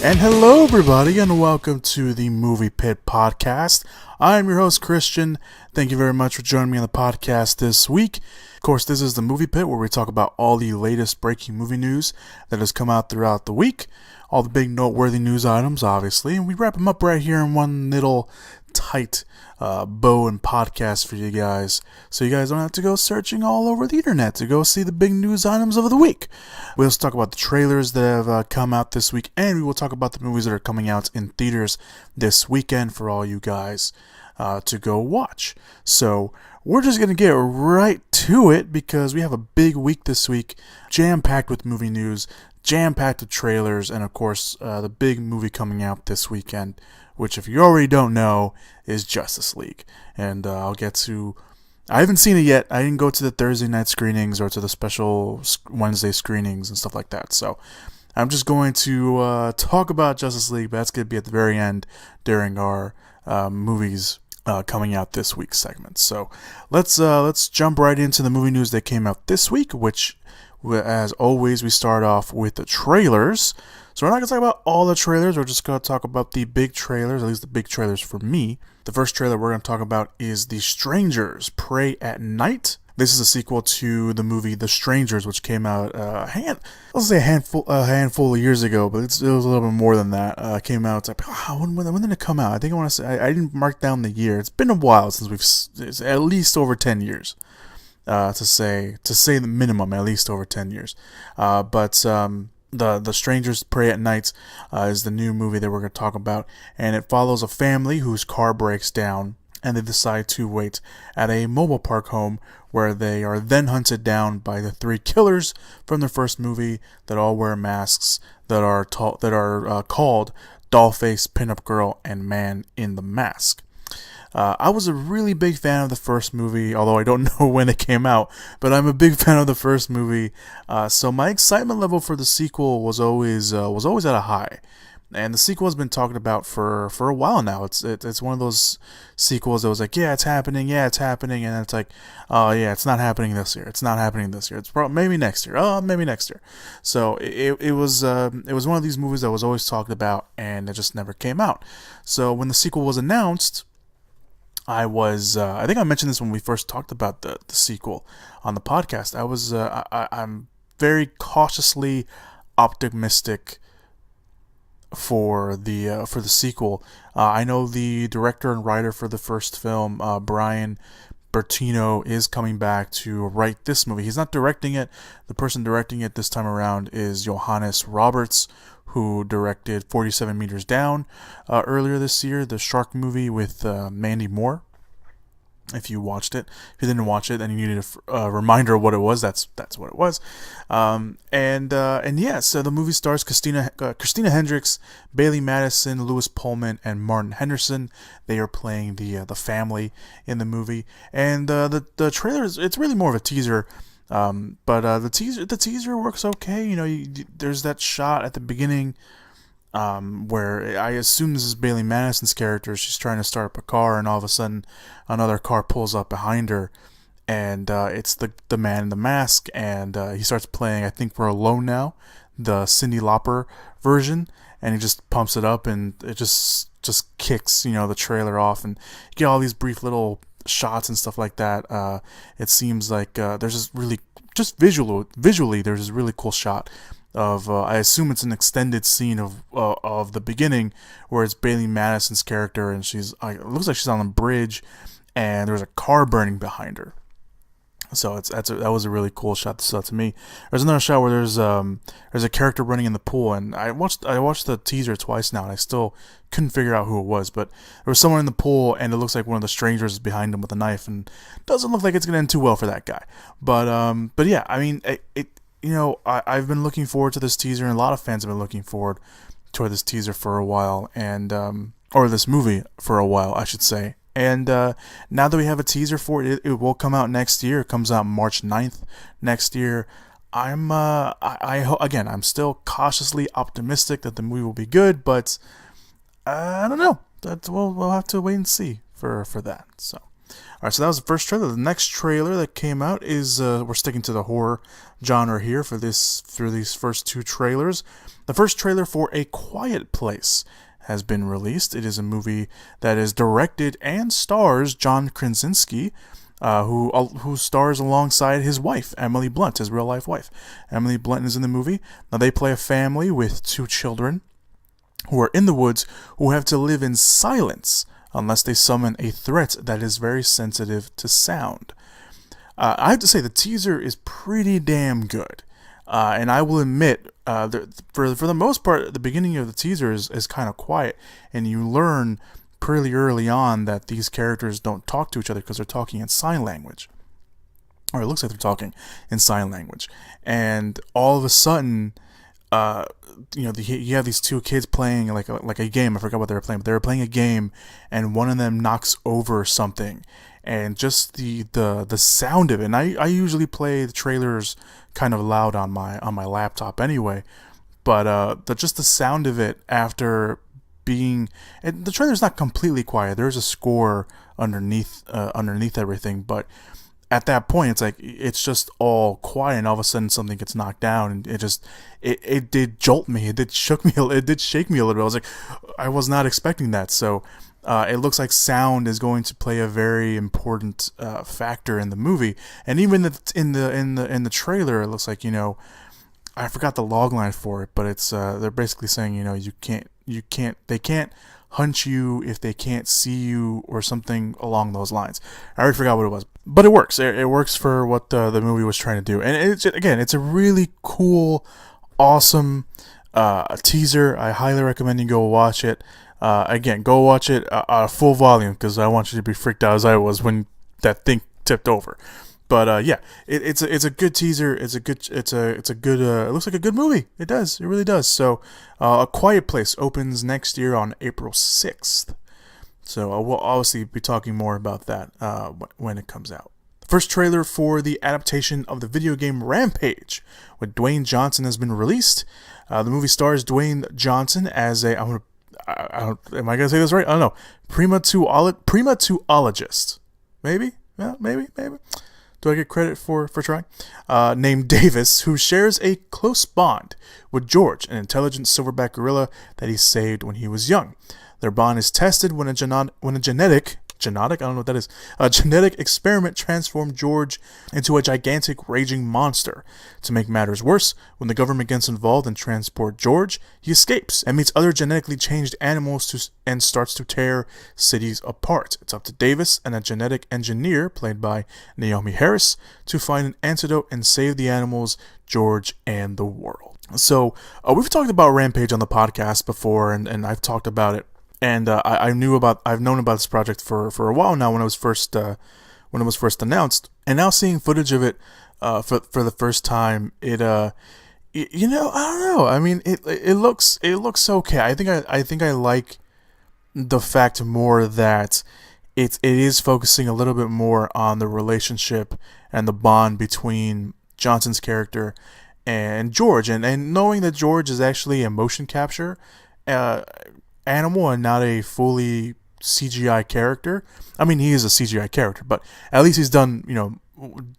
And hello, everybody, and welcome to the Movie Pit Podcast. I'm your host, Christian. Thank you very much for joining me on the podcast this week. Of course, this is the Movie Pit, where we talk about all the latest breaking movie news that has come out throughout the week. All the big noteworthy news items, obviously, and we wrap them up right here in one little tight bow and podcast for you guys, so you guys don't have to go searching all over the internet to go see the big news items of the week. We'll also talk about the trailers that have come out this week, and we will talk about the movies that are coming out in theaters this weekend for all you guys to go watch. So we're just going to get right to it because we have a big week this week, jam-packed with movie news, jam-packed with trailers, and of course the big movie coming out this weekend, which, if you already don't know, is Justice League. And I'll get to... I haven't seen it yet. I didn't go to the Thursday night screenings or to the special Wednesday screenings and stuff like that. So I'm just going to talk about Justice League, but that's going to be at the very end during our movies coming out this week segment. So let's jump right into the movie news that came out this week, which, as always, we start off with the trailers. So we're not going to talk about all the trailers, we're just going to talk about the big trailers, at least the big trailers for me. The first trailer we're going to talk about is The Strangers, Prey at Night. This is a sequel to the movie The Strangers, which came out a handful of years ago, but it was a little bit more than that. It came out, it's like, when did it come out? I think I want to say, I didn't mark down the year. It's been a while since it's at least over 10 years. To say the minimum, at least over 10 years. The Strangers Prey at Night is the new movie that we're going to talk about, and it follows a family whose car breaks down, and they decide to wait at a mobile park home where they are then hunted down by the three killers from the first movie that all wear masks that are called Dollface, Pinup Girl, and Man in the Mask. I was a really big fan of the first movie, although I don't know when it came out, but I'm a big fan of the first movie, so my excitement level for the sequel was always at a high. And the sequel has been talked about for a while now. It's one of those sequels that was like, yeah, it's happening, and then it's like, oh yeah, it's not happening this year. It's probably maybe next year. Maybe next year. So it was one of these movies that was always talked about, and it just never came out. So when the sequel was announced, I think I mentioned this when we first talked about the sequel on the podcast. I'm very cautiously optimistic for the sequel. I know the director and writer for the first film, Brian Bertino, is coming back to write this movie. He's not directing it. The person directing it this time around is Johannes Roberts, who directed 47 Meters Down earlier this year, the shark movie with Mandy Moore. If you watched it, if you didn't watch it, and you needed a reminder of what it was, that's what it was. And yeah, so the movie stars Christina Hendricks, Bailey Madison, Lewis Pullman, and Martin Henderson. They are playing the family in the movie, and the trailer it's really more of a teaser. But the teaser works okay. You know, there's that shot at the beginning where I assume this is Bailey Madison's character. She's trying to start up a car, and all of a sudden another car pulls up behind her, and it's the man in the mask, and he starts playing, I think We're Alone Now, the Cyndi Lauper version, and he just pumps it up, and it just kicks, the trailer off, and you get all these brief little shots and stuff like that. It seems like there's this really, just visually there's this really cool shot of I assume it's an extended scene of the beginning where it's Bailey Madison's character, and it looks like she's on a bridge, and there's a car burning behind her. So that was a really cool shot to me. There's another shot where there's a character running in the pool, and I watched the teaser twice now, and I still couldn't figure out who it was, but there was someone in the pool, and it looks like one of the strangers is behind him with a knife, and it doesn't look like it's gonna end too well for that guy. But yeah, I mean I've been looking forward to this teaser, and a lot of fans have been looking forward to this teaser for a while, and or this movie for a while, I should say. And now that we have a teaser for it, it will come out next year. It comes out March 9th next year. I'm still cautiously optimistic that the movie will be good, but I don't know. We'll have to wait and see for that. So Alright, so that was the first trailer. The next trailer that came out is, we're sticking to the horror genre here for these first two trailers. The first trailer for A Quiet Place has been released. It is a movie that is directed and stars John Krasinski, who stars alongside his wife, Emily Blunt, his real-life wife. Emily Blunt is in the movie. Now, they play a family with two children who are in the woods who have to live in silence unless they summon a threat that is very sensitive to sound. I have to say the teaser is pretty damn good, and I will admit, for the most part, the beginning of the teaser is kind of quiet, and you learn pretty early on that these characters don't talk to each other because they're talking in sign language, or it looks like they're talking in sign language, and all of a sudden, you have these two kids playing like a game. I forgot what they were playing, but they were playing a game, and one of them knocks over something, and just the sound of it. And I usually play the trailers kind of loud on my laptop anyway, but just the sound of it after being, and the trailer's not completely quiet. There's a score underneath everything, but at that point, it's just all quiet, and all of a sudden something gets knocked down, and it did jolt me. It did shake me a little bit. I was like, I was not expecting that. So it looks like sound is going to play a very important factor in the movie, and even in the trailer, it looks like, I forgot the logline for it, but it's they're basically saying, they can't hunt you if they can't see you, or something along those lines. I already forgot what it was, but it works. It works for what the movie was trying to do, and it's a really cool, awesome teaser. I highly recommend you go watch it. Go watch it at full volume, because I want you to be freaked out as I was when that thing tipped over. But it's a good teaser. It looks like a good movie. It does. It really does. So, A Quiet Place opens next year on April 6th. So we'll obviously be talking more about that when it comes out. The first trailer for the adaptation of the video game Rampage with Dwayne Johnson has been released. The movie stars Dwayne Johnson as am I gonna say this right? I don't know. Primatologist. Maybe. Yeah, maybe. Do I get credit for trying? Named Davis, who shares a close bond with George, an intelligent silverback gorilla that he saved when he was young. Their bond is tested when a genetic experiment transformed George into a gigantic raging monster. To make matters worse, when the government gets involved and transport George, he escapes and meets other genetically changed animals and starts to tear cities apart. It's up to Davis and a genetic engineer, played by Naomi Harris, to find an antidote and save the animals, George, and the world. So, we've talked about Rampage on the podcast before, and I've talked about it. And I've known about this project for a while now when it was first announced, and now seeing footage of it for the first time, I don't know. I mean, it looks okay. I think I like the fact more that it is focusing a little bit more on the relationship and the bond between Johnson's character and George, and knowing that George is actually a motion capture animal and not a fully CGI character. I mean, he is a CGI character, but at least he's done,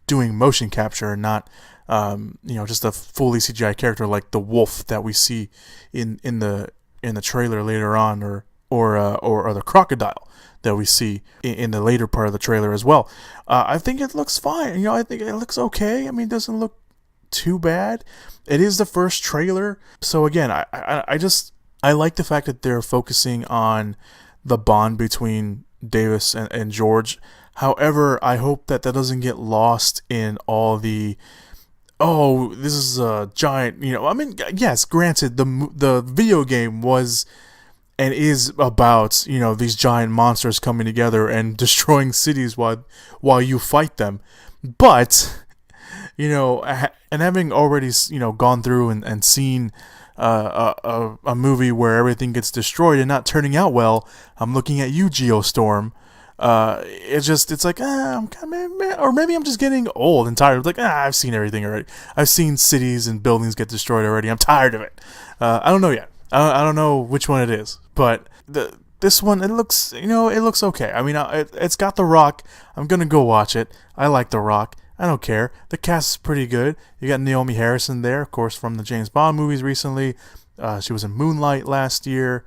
doing motion capture and not, just a fully CGI character like the wolf that we see in the trailer later on, or the crocodile that we see in the later part of the trailer as well. I think it looks fine. I think it looks okay. I mean, it doesn't look too bad. It is the first trailer, so again, I like the fact that they're focusing on the bond between Davis and George. However, I hope that doesn't get lost in all the, this is a giant, I mean, yes, granted, the video game was and is about, these giant monsters coming together and destroying cities while you fight them. But, and having already, gone through and seen a movie where everything gets destroyed and not turning out well, I'm looking at you, Geostorm. It's like, or maybe I'm just getting old and tired. Like, I've seen everything already. I've seen cities and buildings get destroyed already. I'm tired of it. I don't know yet. I don't know which one it is, but this one, it looks okay. I mean, it's got The Rock. I'm gonna go watch it. I like The Rock. I don't care. The cast is pretty good. You got Naomi Harrison there, of course, from the James Bond movies recently. She was in Moonlight last year.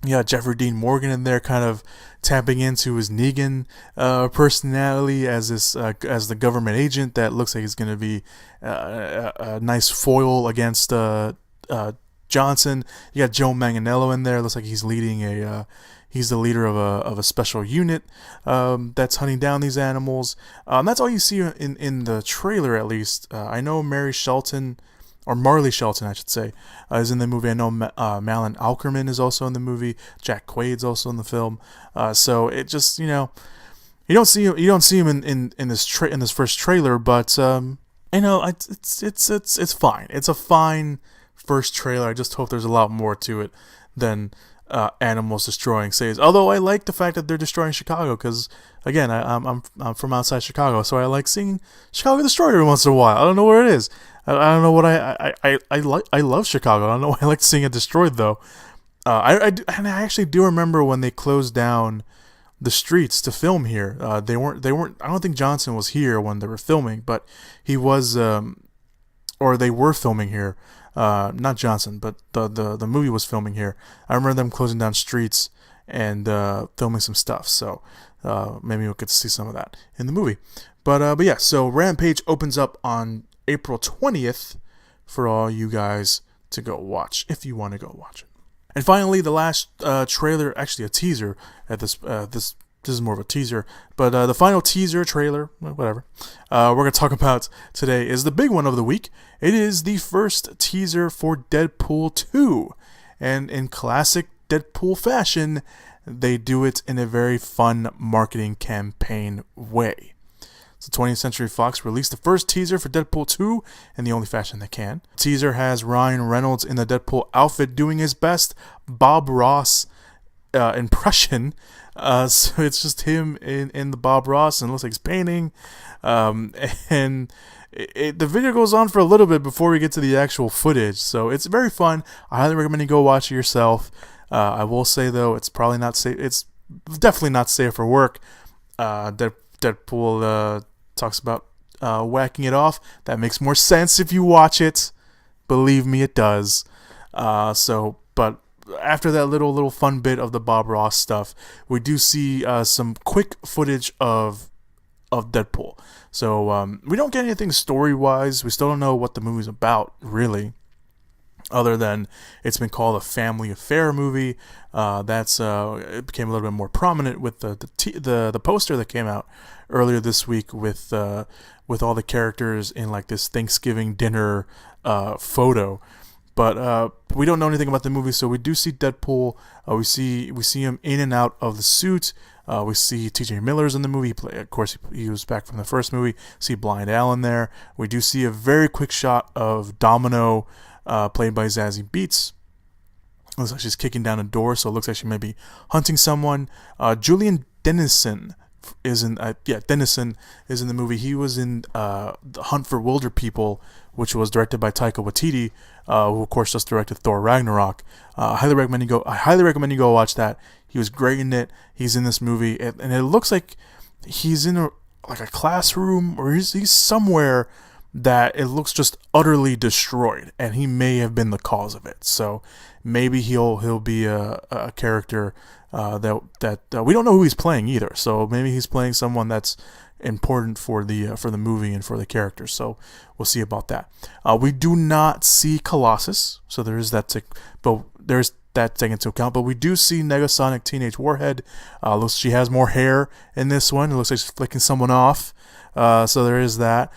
You got Jeffrey Dean Morgan in there, kind of tapping into his Negan personality as the government agent that looks like he's going to be a nice foil against Johnson. You got Joe Manganiello in there. Looks like he's leading he's the leader of a special unit that's hunting down these animals. That's all you see in the trailer, at least. I know Marley Shelton, I should say, is in the movie. I know Malin Alkerman is also in the movie. Jack Quaid's also in the film. So it just, you don't see him in this first trailer, but it's fine. It's a fine first trailer. I just hope there's a lot more to it than animals destroying cities. Although I like the fact that they're destroying Chicago, because again, I'm from outside Chicago, so I like seeing Chicago destroyed every once in a while. I don't know what it is. I don't know what I like. I love Chicago. I don't know why I like seeing it destroyed though. I actually do remember when they closed down the streets to film here. They weren't. I don't think Johnson was here when they were filming, but he was, or they were filming here. Not Johnson, but the movie was filming here. I remember them closing down streets and filming some stuff. So maybe we'll get to see some of that in the movie. But yeah. So Rampage opens up on April 20th for all you guys to go watch if you want to go watch it. And finally, the last trailer, actually a teaser at this is more of a teaser, but the final teaser trailer, whatever, we're going to talk about today is the big one of the week. It is the first teaser for Deadpool 2, and in classic Deadpool fashion, they do it in a very fun marketing campaign way. So 20th Century Fox released the first teaser for Deadpool 2 in the only fashion they can. The teaser has Ryan Reynolds in the Deadpool outfit doing his best Bob Ross impression. So it's just him in the Bob Ross, and it looks like he's painting. And the video goes on for a little bit before we get to the actual footage. So it's very fun. I highly recommend you go watch it yourself. I will say, though, it's probably not safe. It's definitely not safe for work. Deadpool talks about whacking it off. That makes more sense if you watch it. Believe me, it does. But after that little fun bit of the Bob Ross stuff, we do see some quick footage of Deadpool. So we don't get anything story-wise. We still don't know what the movie's about, really, other than it's been called a family affair movie. It became a little bit more prominent with the poster that came out earlier this week with all the characters in like this Thanksgiving dinner photo. But we don't know anything about the movie, so we do see Deadpool. We see him in and out of the suit. We see T.J. Miller's in the movie. Of course, he was back from the first movie. See Blind Alan there. We do see a very quick shot of Domino, played by Zazie Beetz. Looks like she's kicking down a door, so it looks like she may be hunting someone. Julian Dennison is in Dennison is in the movie. He was in The Hunt for Wilder People, which was directed by Taika Waititi, who of course just directed Thor Ragnarok. I highly recommend you go watch that. He was great in it. He's in this movie, and it looks like he's in a classroom, or he's somewhere that it looks just utterly destroyed, and he may have been the cause of it. So maybe he'll be a character that we don't know who he's playing either. So maybe he's playing someone that's important for the movie and for the character. So we'll see about that. We do not see Colossus, so there's that taken into account. But we do see Negasonic Teenage Warhead. Looks she has more hair in this one. It looks like she's flicking someone off. So there is that.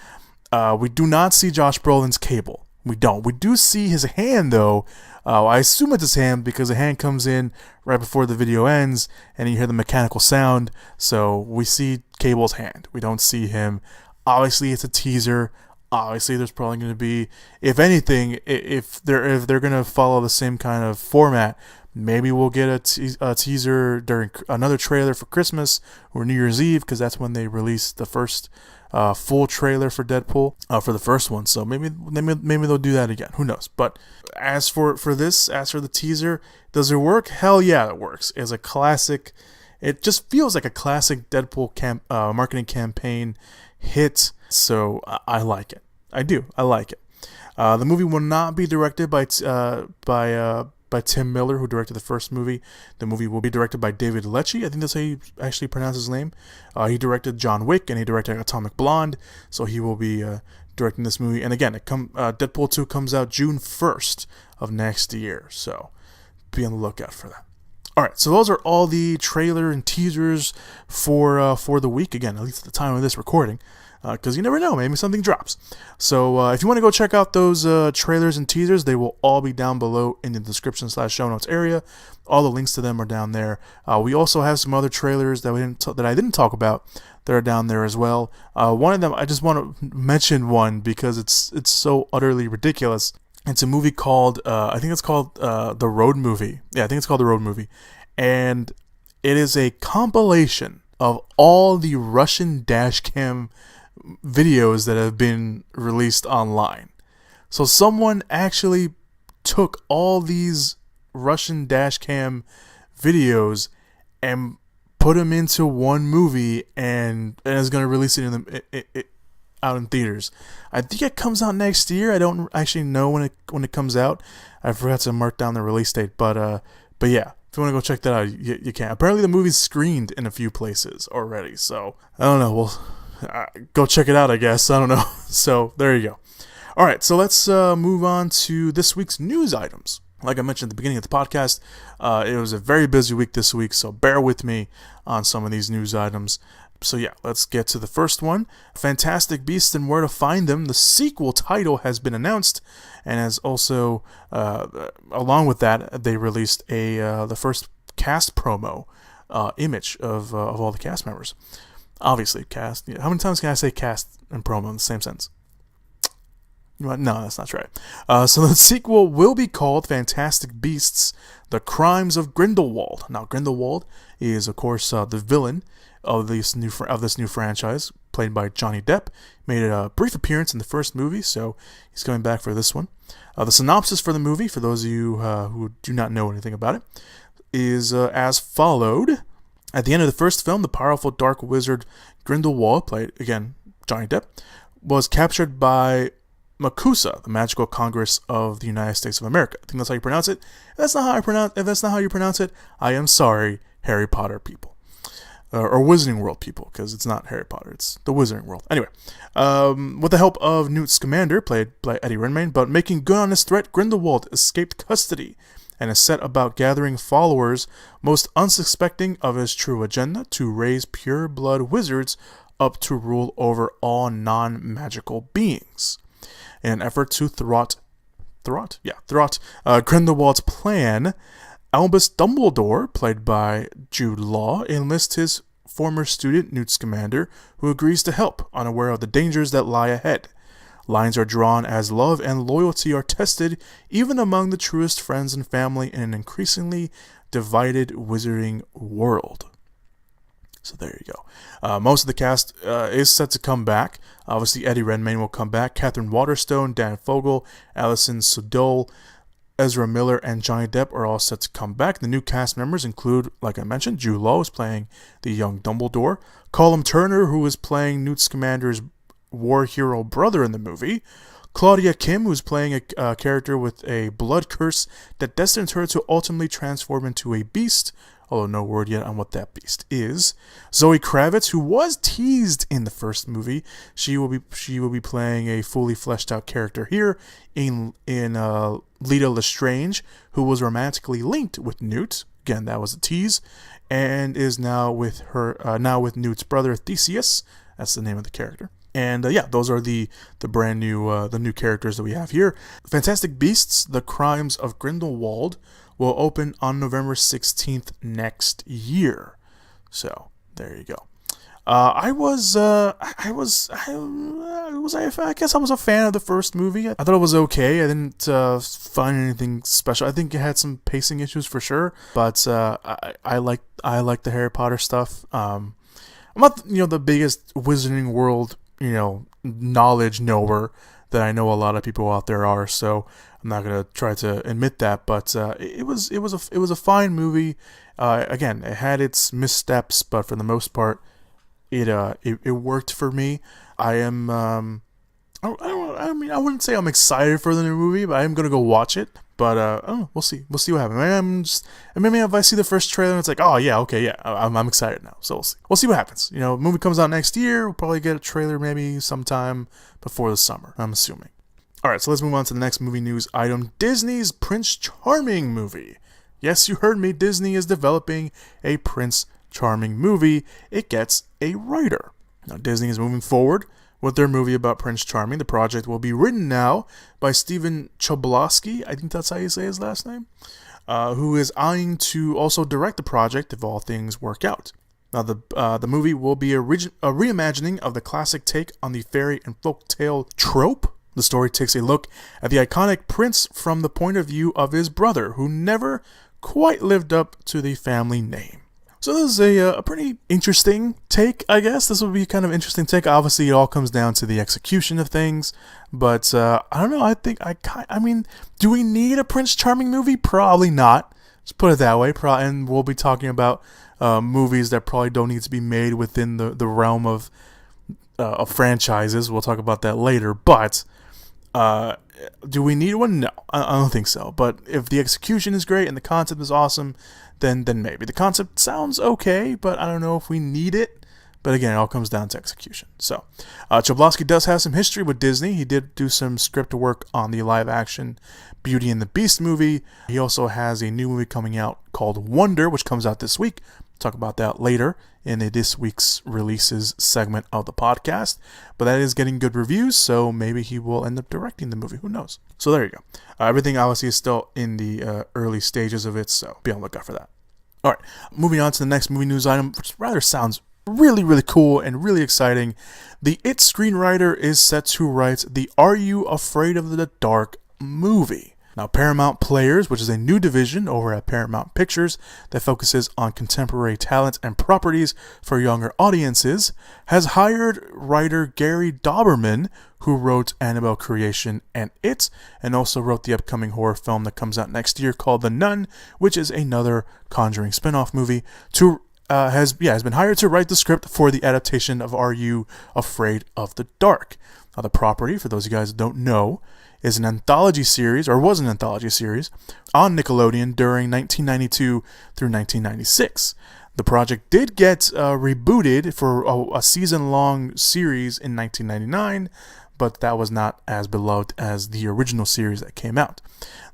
We do not see Josh Brolin's Cable. We don't. We do see his hand, though. I assume it's his hand because the hand comes in right before the video ends, and you hear the mechanical sound. So we see Cable's hand. We don't see him. Obviously, it's a teaser. Obviously, there's probably going to be, if anything, if they're going to follow the same kind of format, maybe we'll get a teaser during another trailer for Christmas or New Year's Eve, because that's when they release the first full trailer for Deadpool for the first one. So maybe they'll do that again. Who knows? But as for the teaser, does it work? Hell yeah, it works. It's a classic. It just feels like a classic Deadpool marketing campaign hit. So I like it. I do. I like it. The movie will not be directed by Tim Miller, who directed the first movie. The movie will be directed by David Lecce. I think that's how you actually pronounce his name. He directed John Wick, and he directed Atomic Blonde, so he will be directing this movie. And again, Deadpool 2 comes out June 1st of next year, so be on the lookout for that. All right, so those are all the trailer and teasers for the week. Again, at least at the time of this recording. Because you never know, maybe something drops. So if you want to go check out those trailers and teasers, they will all be down below in the description/show notes area. All the links to them are down there. We also have some other trailers that I didn't talk about that are down there as well. One of them, I just want to mention one because it's so utterly ridiculous. It's a movie called I think it's called The Road Movie. Yeah, I think it's called The Road Movie, and it is a compilation of all the Russian dashcam videos that have been released online. So someone actually took all these Russian dashcam videos and put them into one movie and is going to release it out in theaters. I think it comes out next year. I don't actually know when it comes out. I forgot to mark down the release date, but yeah. If you want to go check that out, you can. Apparently the movie's screened in a few places already, so I don't know. Well, go check it out, I guess. I don't know. So there you go. All right, so let's move on to this week's news items. Like I mentioned at the beginning of the podcast, it was a very busy week this week, so bear with me on some of these news items. So yeah, let's get to the first one. Fantastic Beasts and Where to Find Them. The sequel title has been announced, and as also, along with that, they released the first cast promo image of all the cast members. Obviously, cast. How many times can I say cast and promo in the same sentence? No, that's not right. So the sequel will be called Fantastic Beasts: The Crimes of Grindelwald. Now, Grindelwald is, of course, the villain of this new franchise, played by Johnny Depp. Made a brief appearance in the first movie, so he's coming back for this one. The synopsis for the movie, for those of you who do not know anything about it, is as followed. At the end of the first film, the powerful dark wizard Grindelwald, played, again, Johnny Depp, was captured by MACUSA, the Magical Congress of the United States of America. I think that's how you pronounce it. If that's not how you pronounce it, I am sorry, Harry Potter people. Or Wizarding World people, because it's not Harry Potter, it's the Wizarding World. Anyway, with the help of Newt Scamander, played by Eddie Redmayne, but making good on his threat, Grindelwald escaped custody and is set about gathering followers, most unsuspecting of his true agenda to raise pure-blood wizards up to rule over all non-magical beings. In an effort to thwart Grindelwald's plan, Albus Dumbledore, played by Jude Law, enlists his former student Newt Scamander, who agrees to help, unaware of the dangers that lie ahead. Lines are drawn as love and loyalty are tested, even among the truest friends and family in an increasingly divided wizarding world. So there you go. Most of the cast is set to come back. Obviously, Eddie Redmayne will come back. Catherine Waterstone, Dan Fogel, Alison Sudol, Ezra Miller, and Johnny Depp are all set to come back. The new cast members include, like I mentioned, Jude Law is playing the young Dumbledore. Callum Turner, who is playing Newt Scamander's war hero brother in the movie. Claudia Kim, who's playing a character with a blood curse that destines her to ultimately transform into a beast, although no word yet on what that beast is. Zoe Kravitz, who was teased in the first movie, she will be playing a fully fleshed out character here in Lita Lestrange, who was romantically linked with Newt. Again, that was a tease, and is now with Newt's brother Theseus. That's the name of the character. And yeah, those are the brand new the new characters that we have here. Fantastic Beasts: The Crimes of Grindelwald will open on November 16th next year. So there you go. I guess I was a fan of the first movie. I thought it was okay. I didn't find anything special. I think it had some pacing issues for sure, but I like the Harry Potter stuff. I'm not the biggest Wizarding World knowledge knower that I know a lot of people out there are. So I'm not gonna try to admit that, but it was a fine movie. Again, it had its missteps, but for the most part, it worked for me. I am I mean, I wouldn't say I'm excited for the new movie, but I am gonna go watch it. But I don't know, we'll see what happens. Maybe if I see the first trailer, it's like, oh yeah, okay, yeah, I'm excited now. So we'll see what happens. The movie comes out next year. We'll probably get a trailer maybe sometime before the summer, I'm assuming. All right, so let's move on to the next movie news item: Disney's Prince Charming movie. Yes, you heard me. Disney is developing a Prince Charming movie. It gets a writer. Now Disney is moving forward with their movie about Prince Charming. The project will be written now by Steven Chbosky, I think that's how you say his last name, who is eyeing to also direct the project if all things work out. Now, the movie will be a reimagining of the classic take on the fairy and folktale trope. The story takes a look at the iconic prince from the point of view of his brother, who never quite lived up to the family name. So this is a pretty interesting take, I guess. This would be kind of interesting take. Obviously, it all comes down to the execution of things. But I don't know. I mean, do we need a Prince Charming movie? Probably not. Let's put it that way. And we'll be talking about movies that probably don't need to be made within the realm of franchises. We'll talk about that later. But do we need one? No, I don't think so. But if the execution is great and the concept is awesome, then maybe. The concept sounds okay, but I don't know if we need it. But again, it all comes down to execution. So, Chbosky does have some history with Disney. He did do some script work on the live-action Beauty and the Beast movie. He also has a new movie coming out called Wonder, which comes out this week. Talk about that later in this week's releases segment of the podcast. But that is getting good reviews, so maybe he will end up directing the movie. Who knows? So there you go. Everything obviously is still in the early stages of it, so be on the lookout for that. All right, moving on to the next movie news item, which rather sounds really, really cool and really exciting. The It screenwriter is set to write the Are You Afraid of the Dark movie. Now, Paramount Players, which is a new division over at Paramount Pictures that focuses on contemporary talent and properties for younger audiences, has hired writer Gary Dauberman, who wrote Annabelle Creation and It, and also wrote the upcoming horror film that comes out next year called The Nun, which is another Conjuring spinoff movie, has been hired to write the script for the adaptation of Are You Afraid of the Dark. Now, the property, for those of you guys that don't know, is an anthology series, or was an anthology series, on Nickelodeon during 1992 through 1996. The project did get rebooted for a season-long series in 1999, but that was not as beloved as the original series that came out.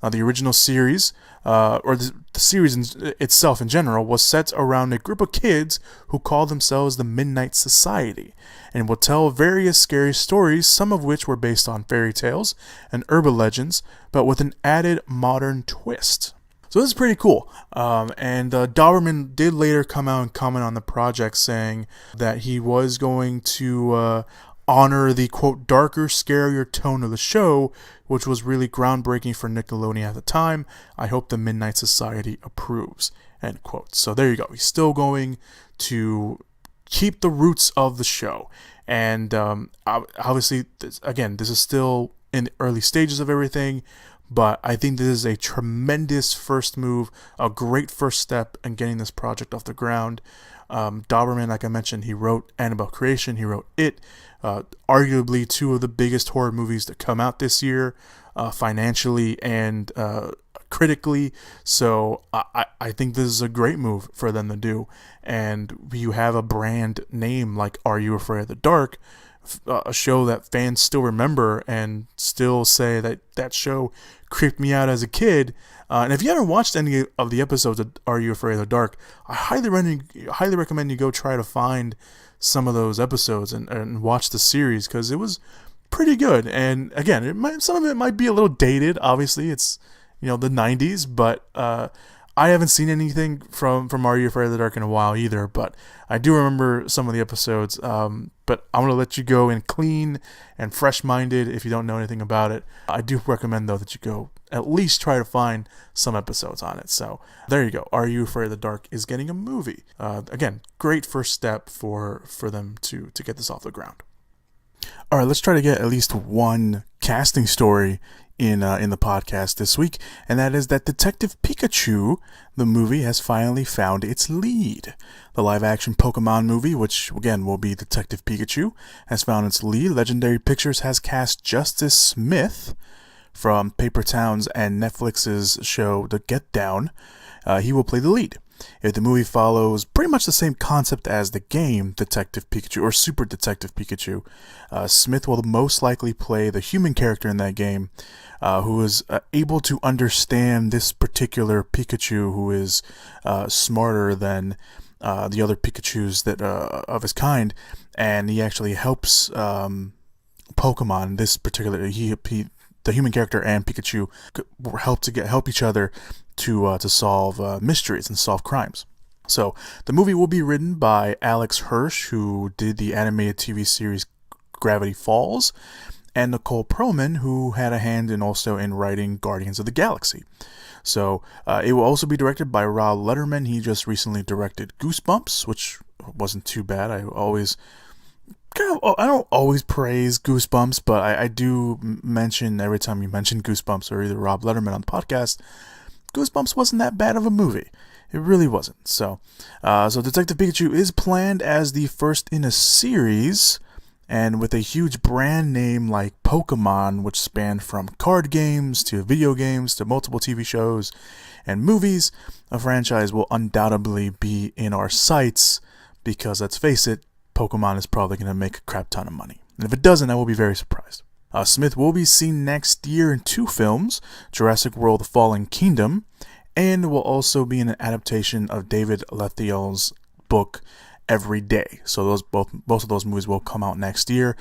Now, the original series, or the series itself in general, was set around a group of kids who call themselves the Midnight Society, and will tell various scary stories, some of which were based on fairy tales and urban legends, but with an added modern twist. So this is pretty cool. And Dauberman did later come out and comment on the project, saying that he was going to honor the, quote, darker, scarier tone of the show, which was really groundbreaking for Nickelodeon at the time. I hope the Midnight Society approves, end quote. So there you go. He's still going to keep the roots of the show. And obviously, this is still in the early stages of everything, but I think this is a tremendous first move, a great first step in getting this project off the ground. Dauberman, like I mentioned, he wrote Annabelle Creation, he wrote It, arguably two of the biggest horror movies to come out this year, financially and critically. So I think this is a great move for them to do. And you have a brand name like Are You Afraid of the Dark, a show that fans still remember and still say that show creeped me out as a kid. And if you haven't watched any of the episodes of Are You Afraid of the Dark, I highly recommend you go try to find some of those episodes and watch the series, because it was pretty good. And again, some of it might be a little dated. Obviously, it's the 90s, but I haven't seen anything from Are You Afraid of the Dark in a while either, but I do remember some of the episodes. But I'm going to let you go in clean and fresh-minded if you don't know anything about it. I do recommend, though, that you go at least try to find some episodes on it. So there you go. Are You Afraid of the Dark is getting a movie. Again, great first step for them to get this off the ground. All right, let's try to get at least one casting story in the podcast this week, and that is that Detective Pikachu, the movie, has finally found its lead. The live-action Pokemon movie, which again will be Detective Pikachu, has found its lead. Legendary Pictures has cast Justice Smith from Paper Towns and Netflix's show The Get Down. He will play the lead. If the movie follows pretty much the same concept as the game Detective Pikachu or Super Detective Pikachu, Smith will most likely play the human character in that game, who is able to understand this particular Pikachu, who is smarter than the other Pikachus that of his kind, and he actually helps Pokemon. This particular the human character and Pikachu help each other to solve mysteries and solve crimes. So the movie will be written by Alex Hirsch, who did the animated TV series Gravity Falls, and Nicole Perlman, who had a hand in writing Guardians of the Galaxy. So it will also be directed by Rob Letterman. He just recently directed Goosebumps, which wasn't too bad. I don't always praise Goosebumps, but I do mention every time you mention Goosebumps or either Rob Letterman on the podcast, Goosebumps wasn't that bad of a movie. It really wasn't. So Detective Pikachu is planned as the first in a series, and with a huge brand name like Pokemon, which spanned from card games to video games to multiple TV shows and movies, a franchise will undoubtedly be in our sights because, let's face it, Pokemon is probably going to make a crap ton of money. And if it doesn't, I will be very surprised. Smith will be seen next year in 2 films, Jurassic World: The Fallen Kingdom, and will also be in an adaptation of David Lethiel's book Every Day. So both of those movies will come out next year.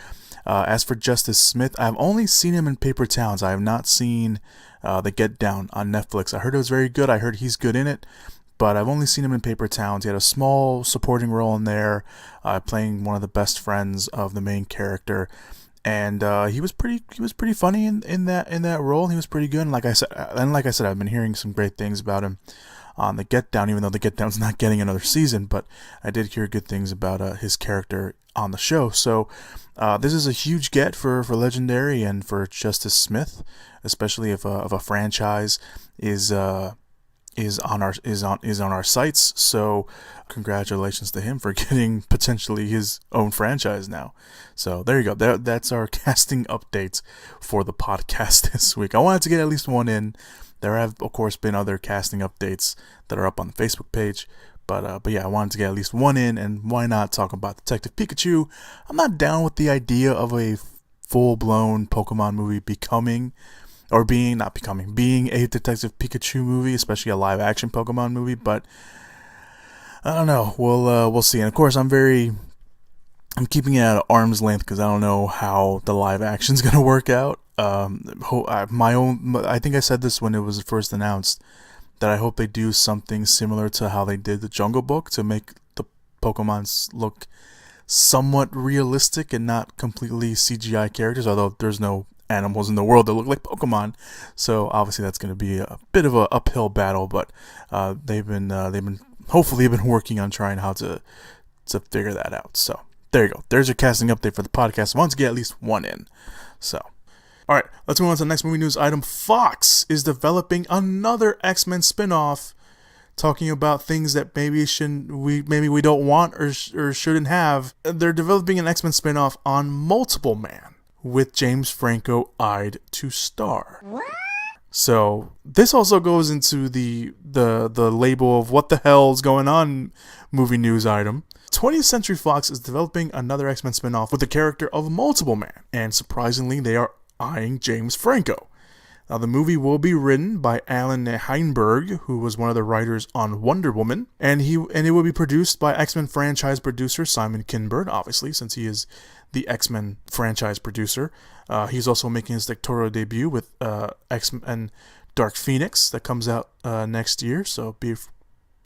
As for Justice Smith, I've only seen him in Paper Towns. I have not seen The Get Down on Netflix. I heard it was very good. I heard he's good in it, but I've only seen him in Paper Towns. He had a small supporting role in there, playing one of the best friends of the main character, and he was pretty funny in that role. He was pretty good. And like I said, I've been hearing some great things about him on The Get Down, even though The Get Down's not getting another season, but I did hear good things about his character on the show. So this is a huge get for Legendary and for Justice Smith, especially if a franchise is on our sites. So congratulations to him for getting potentially his own franchise now. So there you go. That's our casting updates for the podcast this week. I wanted to get at least one in. There have, of course, been other casting updates that are up on the Facebook page. But yeah, I wanted to get at least one in, and why not talk about Detective Pikachu? I'm not down with the idea of a full-blown Pokemon movie being a Detective Pikachu movie, especially a live-action Pokemon movie. But I don't know. We'll see. And of course, I'm keeping it at arm's length because I don't know how the live action's gonna work out. I think I said this when it was first announced, that I hope they do something similar to how they did the Jungle Book to make the Pokemons look somewhat realistic and not completely CGI characters, although there's no animals in the world that look like Pokemon, so obviously that's going to be a bit of an uphill battle, but they've been hopefully working on trying how to figure that out. So there you go. There's your casting update for the podcast. I want to get at least one in. So all right, let's move on to the next movie news item. Fox is developing another X-Men spinoff, talking about things that maybe we don't want or shouldn't have. They're developing an X-Men spinoff on Multiple Man, with James Franco eyed to star. What? So this also goes into the label of what the hell is going on movie news item. 20th Century Fox is developing another X-Men spinoff with the character of Multiple Man, and surprisingly, they are eyeing James Franco. Now, the movie will be written by Alan Heinberg, who was one of the writers on Wonder Woman, and it will be produced by X-Men franchise producer Simon Kinberg, obviously, since he is the X-Men franchise producer. He's also making his directorial debut with X-Men Dark Phoenix that comes out next year, so be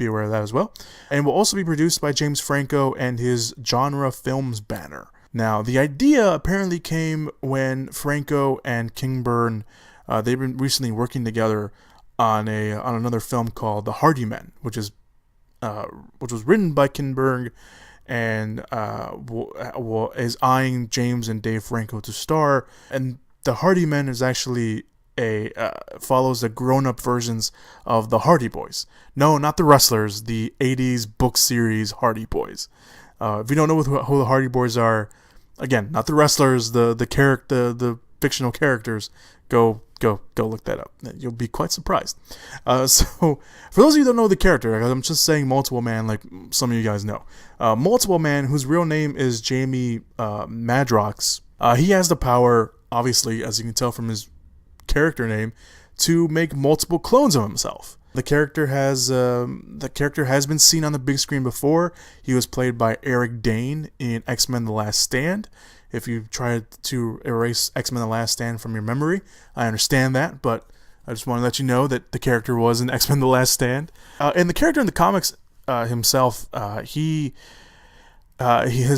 aware of that as well. And will also be produced by James Franco and his Genre Films banner. Now, the idea apparently came when Franco and Kinberg, they've been recently working together on another film called The Hardy Men, which was written by Kinberg and is eyeing James and Dave Franco to star. And the Hardy Men is actually follows the grown-up versions of the Hardy Boys. No, not the wrestlers, the 80s book series Hardy Boys. If you don't know who the Hardy Boys are, again, not the wrestlers, the fictional characters, go look that up. You'll be quite surprised. So, for those of you who don't know the character, I'm just saying Multiple Man, like some of you guys know. Multiple Man, whose real name is Jamie Madrox, he has the power, obviously, as you can tell from his character name, to make multiple clones of himself. The character has been seen on the big screen before. He was played by Eric Dane in X-Men: The Last Stand. If you try to erase X-Men: The Last Stand from your memory, I understand that, but I just want to let you know that the character was in X-Men: The Last Stand. And the character in the comics himself, his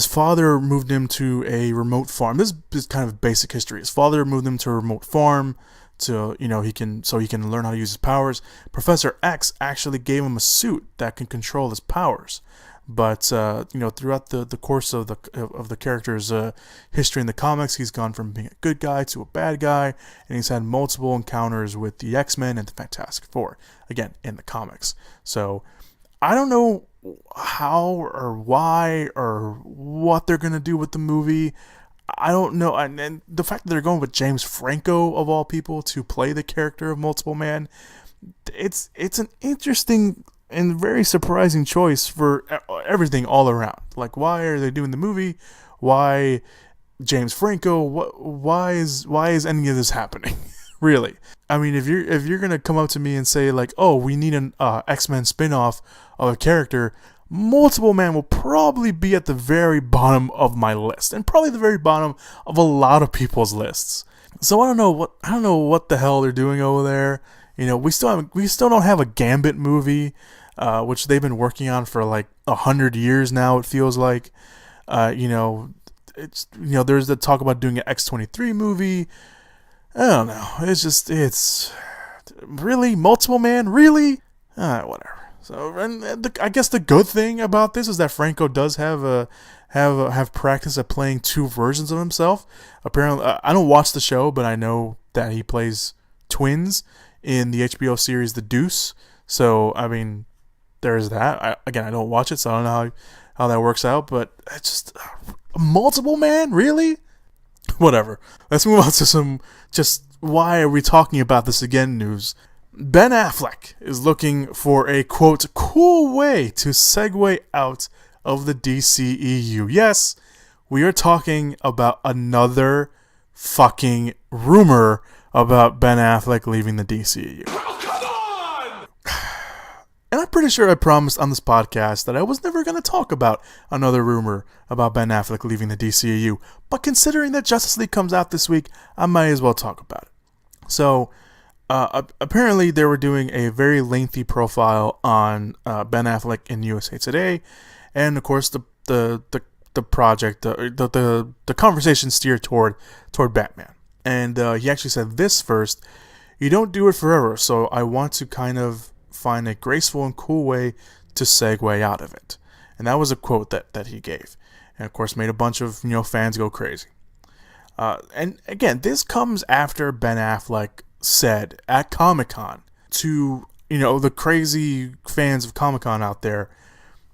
father moved him to a remote farm. This is kind of basic history. His father moved him to a remote farm so he can learn how to use his powers. Professor X actually gave him a suit that can control his powers. But throughout the course of the character's history in the comics, he's gone from being a good guy to a bad guy, and he's had multiple encounters with the X-Men and the Fantastic Four, again, in the comics. So I don't know how or why or what they're going to do with the movie. I don't know. And the fact that they're going with James Franco, of all people, to play the character of Multiple Man, it's an interesting and very surprising choice for everything all around. Like, why are they doing the movie? Why James Franco? Why is any of this happening? Really? I mean, if you're gonna come up to me and say like, oh, we need an X-Men spinoff of a character, Multiple Man will probably be at the very bottom of my list, and probably the very bottom of a lot of people's lists. So I don't know what the hell they're doing over there. We still don't have a Gambit movie, which they've been working on for like 100 years now. It feels like, there's the talk about doing an X-23 movie. I don't know. It's really Multiple Man, really, whatever. So, and I guess the good thing about this is that Franco does have practice at playing two versions of himself. Apparently, I don't watch the show, but I know that he plays twins in the HBO series The Deuce. So, I mean, there's that. I don't watch it, so I don't know how that works out. But it's just Multiple Man, really? Whatever. Let's move on to some just why are we talking about this again news. Ben Affleck is looking for a, quote, cool way to segue out of the DCEU. Yes, we are talking about another fucking rumor about Ben Affleck leaving the DCEU. Oh, come on! And I'm pretty sure I promised on this podcast that I was never going to talk about another rumor about Ben Affleck leaving the DCEU. But considering that Justice League comes out this week, I might as well talk about it. So, apparently they were doing a very lengthy profile on Ben Affleck in USA Today, and of course the project, the conversation steered toward Batman. And he actually said this first: "You don't do it forever, so I want to kind of find a graceful and cool way to segue out of it." And that was a quote that he gave, and of course made a bunch of fans go crazy. And again, this comes after Ben Affleck said at Comic-Con to the crazy fans of Comic-Con out there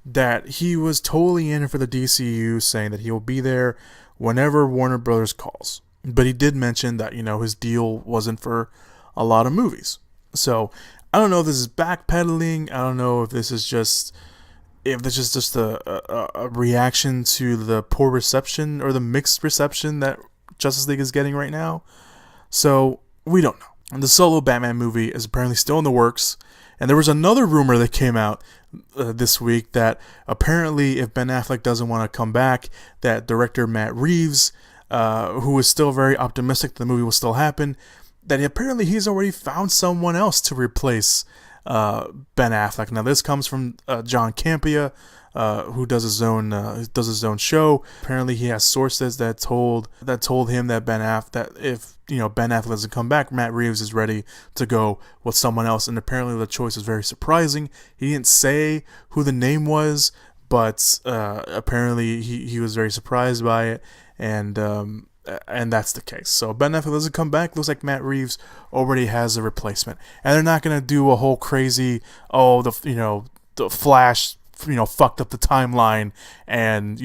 that he was totally in for the DCU, saying that he will be there whenever Warner Brothers calls. But he did mention that his deal wasn't for a lot of movies. So I don't know if this is backpedaling. I don't know if this is just a reaction to the poor reception or the mixed reception that Justice League is getting right now. So we don't know. And the solo Batman movie is apparently still in the works. And there was another rumor that came out this week that apparently if Ben Affleck doesn't want to come back, that director Matt Reeves, who is still very optimistic that the movie will still happen, that apparently he's already found someone else to replace Ben Affleck. Now this comes from John Campea, who does his own show. Apparently he has sources that told him that if Ben Affleck doesn't come back, Matt Reeves is ready to go with someone else. And apparently the choice is very surprising. He didn't say who the name was, but apparently he was very surprised by it, and that's the case. So Ben Affleck doesn't come back. Looks like Matt Reeves already has a replacement, and they're not gonna do a whole crazy the Flash fucked up the timeline and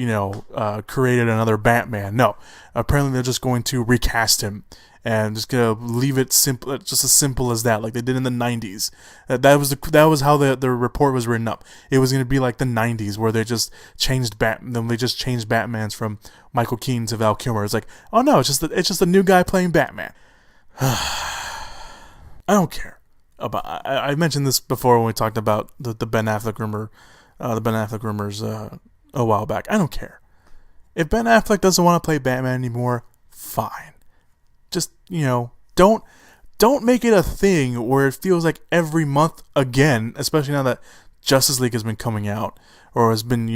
created another Batman. No, apparently they're just going to recast him and just gonna leave it simple, just as simple as that, like they did in the '90s. That was how the report was written up. It was gonna be like the '90s where they just changed Batman's from Michael Keaton to Val Kilmer. It's like, oh no, it's just a new guy playing Batman. I don't care about. I mentioned this before when we talked about the Ben Affleck rumor. The Ben Affleck rumors a while back. I don't care. If Ben Affleck doesn't want to play Batman anymore, fine. Just, don't make it a thing where it feels like every month again, especially now that Justice League has been coming out, or has been,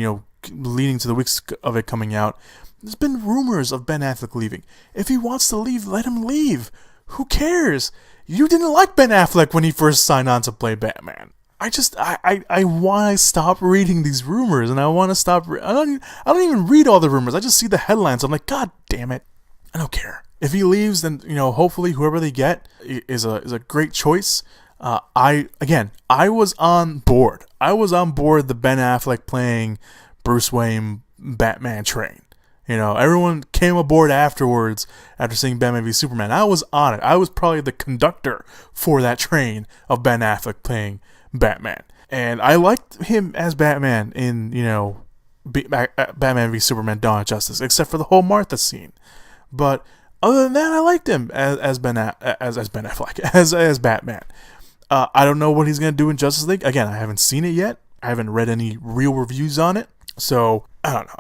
leading to the weeks of it coming out. There's been rumors of Ben Affleck leaving. If he wants to leave, let him leave. Who cares? You didn't like Ben Affleck when he first signed on to play Batman. I want to stop reading these rumors, and I want to stop. I don't even read all the rumors. I just see the headlines. I'm like, God damn it! I don't care. If he leaves, then hopefully whoever they get is a great choice. I was on board. I was on board the Ben Affleck playing Bruce Wayne Batman train. Everyone came aboard afterwards after seeing Batman v Superman. I was on it. I was probably the conductor for that train of Ben Affleck playing Batman, and I liked him as Batman in Batman v Superman: Dawn of Justice, except for the whole Martha scene. But other than that, I liked him as Ben Affleck as Batman. I don't know what he's gonna do in Justice League. Again, I haven't seen it yet. I haven't read any real reviews on it, so I don't know.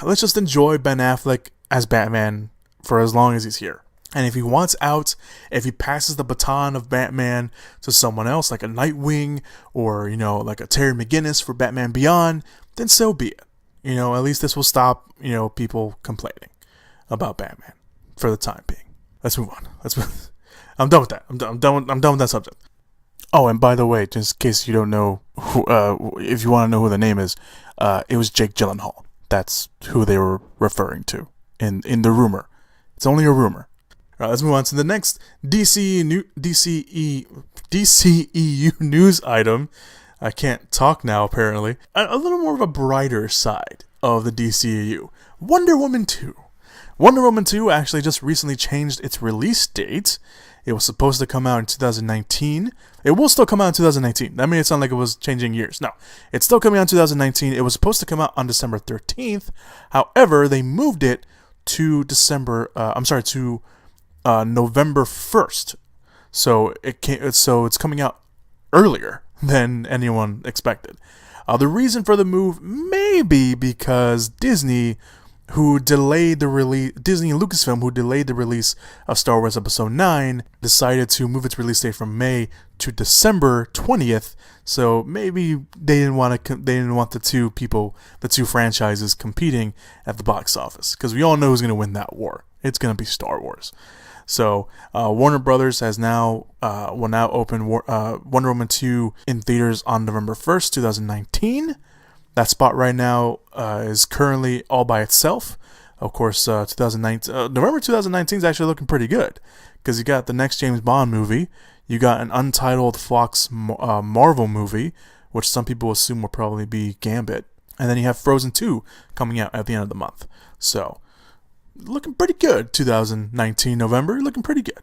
Let's just enjoy Ben Affleck as Batman for as long as he's here. And if he wants out, if he passes the baton of Batman to someone else, like a Nightwing or, like a Terry McGinnis for Batman Beyond, then so be it. At least this will stop, people complaining about Batman for the time being. Let's move on. I'm done with that. I'm done with that subject. Oh, and by the way, just in case you don't know who, if you want to know who the name is, it was Jake Gyllenhaal. That's who they were referring to in the rumor. It's only a rumor. All right, let's move on to the next DCEU news item. I can't talk now, apparently. A little more of a brighter side of the DCEU. Wonder Woman 2. Wonder Woman 2 actually just recently changed its release date. It was supposed to come out in 2019. It will still come out in 2019. That made it sound like it was changing years. No, it's still coming out in 2019. It was supposed to come out on December 13th. However, they moved it to November 1st. So it's coming out earlier than anyone expected. The reason for the move may be because Disney and Lucasfilm, who delayed the release of Star Wars Episode 9, decided to move its release date from May to December 20th. So maybe they didn't want the two franchises competing at the box office, because we all know who's going to win that war. It's going to be Star Wars. So Warner Brothers will now open Wonder Woman 2 in theaters on November 1st, 2019. That spot right now is currently all by itself. Of course, November 2019 is actually looking pretty good, because you got the next James Bond movie, you got an untitled Fox Marvel movie, which some people assume will probably be Gambit, and then you have Frozen 2 coming out at the end of the month. So, looking pretty good, 2019 November, looking pretty good.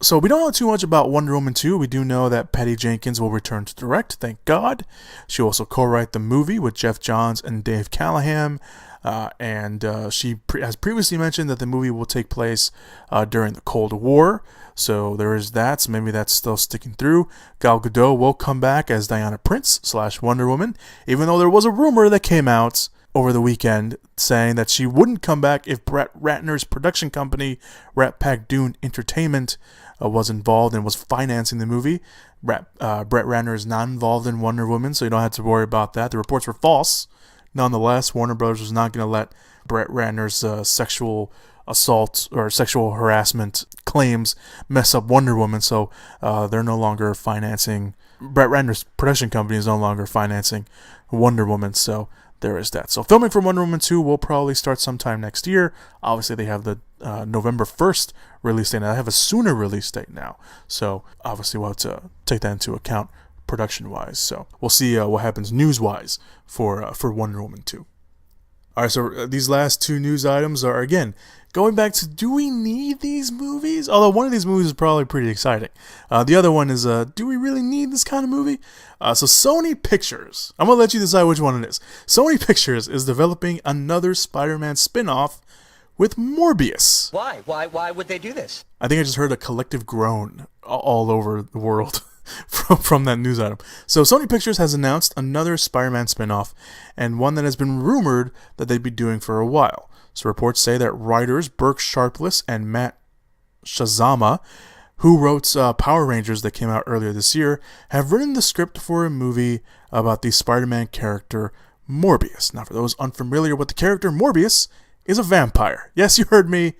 So we don't know too much about Wonder Woman 2. We do know that Patty Jenkins will return to direct, thank God. She'll also co-write the movie with Jeff Johns and Dave Callahan. She has previously mentioned that the movie will take place during the Cold War. So there is that. So maybe that's still sticking through. Gal Gadot will come back as Diana Prince / Wonder Woman, even though there was a rumor that came out over the weekend saying that she wouldn't come back if Brett Ratner's production company, Rat Pack Dune Entertainment, was involved and was financing the movie. Brett Ratner is not involved in Wonder Woman, so you don't have to worry about that. The reports were false. Nonetheless, Warner Bros. Was not going to let Brett Ratner's sexual assault or sexual harassment claims mess up Wonder Woman, so they're no longer financing. Brett Ratner's production company is no longer financing Wonder Woman, so there is that. So filming for Wonder Woman 2 will probably start sometime next year. Obviously, they have the November 1st release date. Now, they have a sooner release date now. So obviously, we'll have to take that into account production-wise. So we'll see what happens news-wise for Wonder Woman 2. All right, so these last two news items are, again, going back to, do we need these movies? Although one of these movies is probably pretty exciting. The other one is, do we really need this kind of movie? So Sony Pictures, I'm going to let you decide which one it is. Sony Pictures is developing another Spider-Man spinoff with Morbius. Why? Why would they do this? I think I just heard a collective groan all over the world from that news item. So Sony Pictures has announced another Spider-Man spinoff, and one that has been rumored that they'd be doing for a while. So reports say that writers Burke Sharpless and Matt Shazama, who wrote Power Rangers that came out earlier this year, have written the script for a movie about the Spider-Man character Morbius. Now, for those unfamiliar with the character, Morbius is a vampire. Yes, you heard me,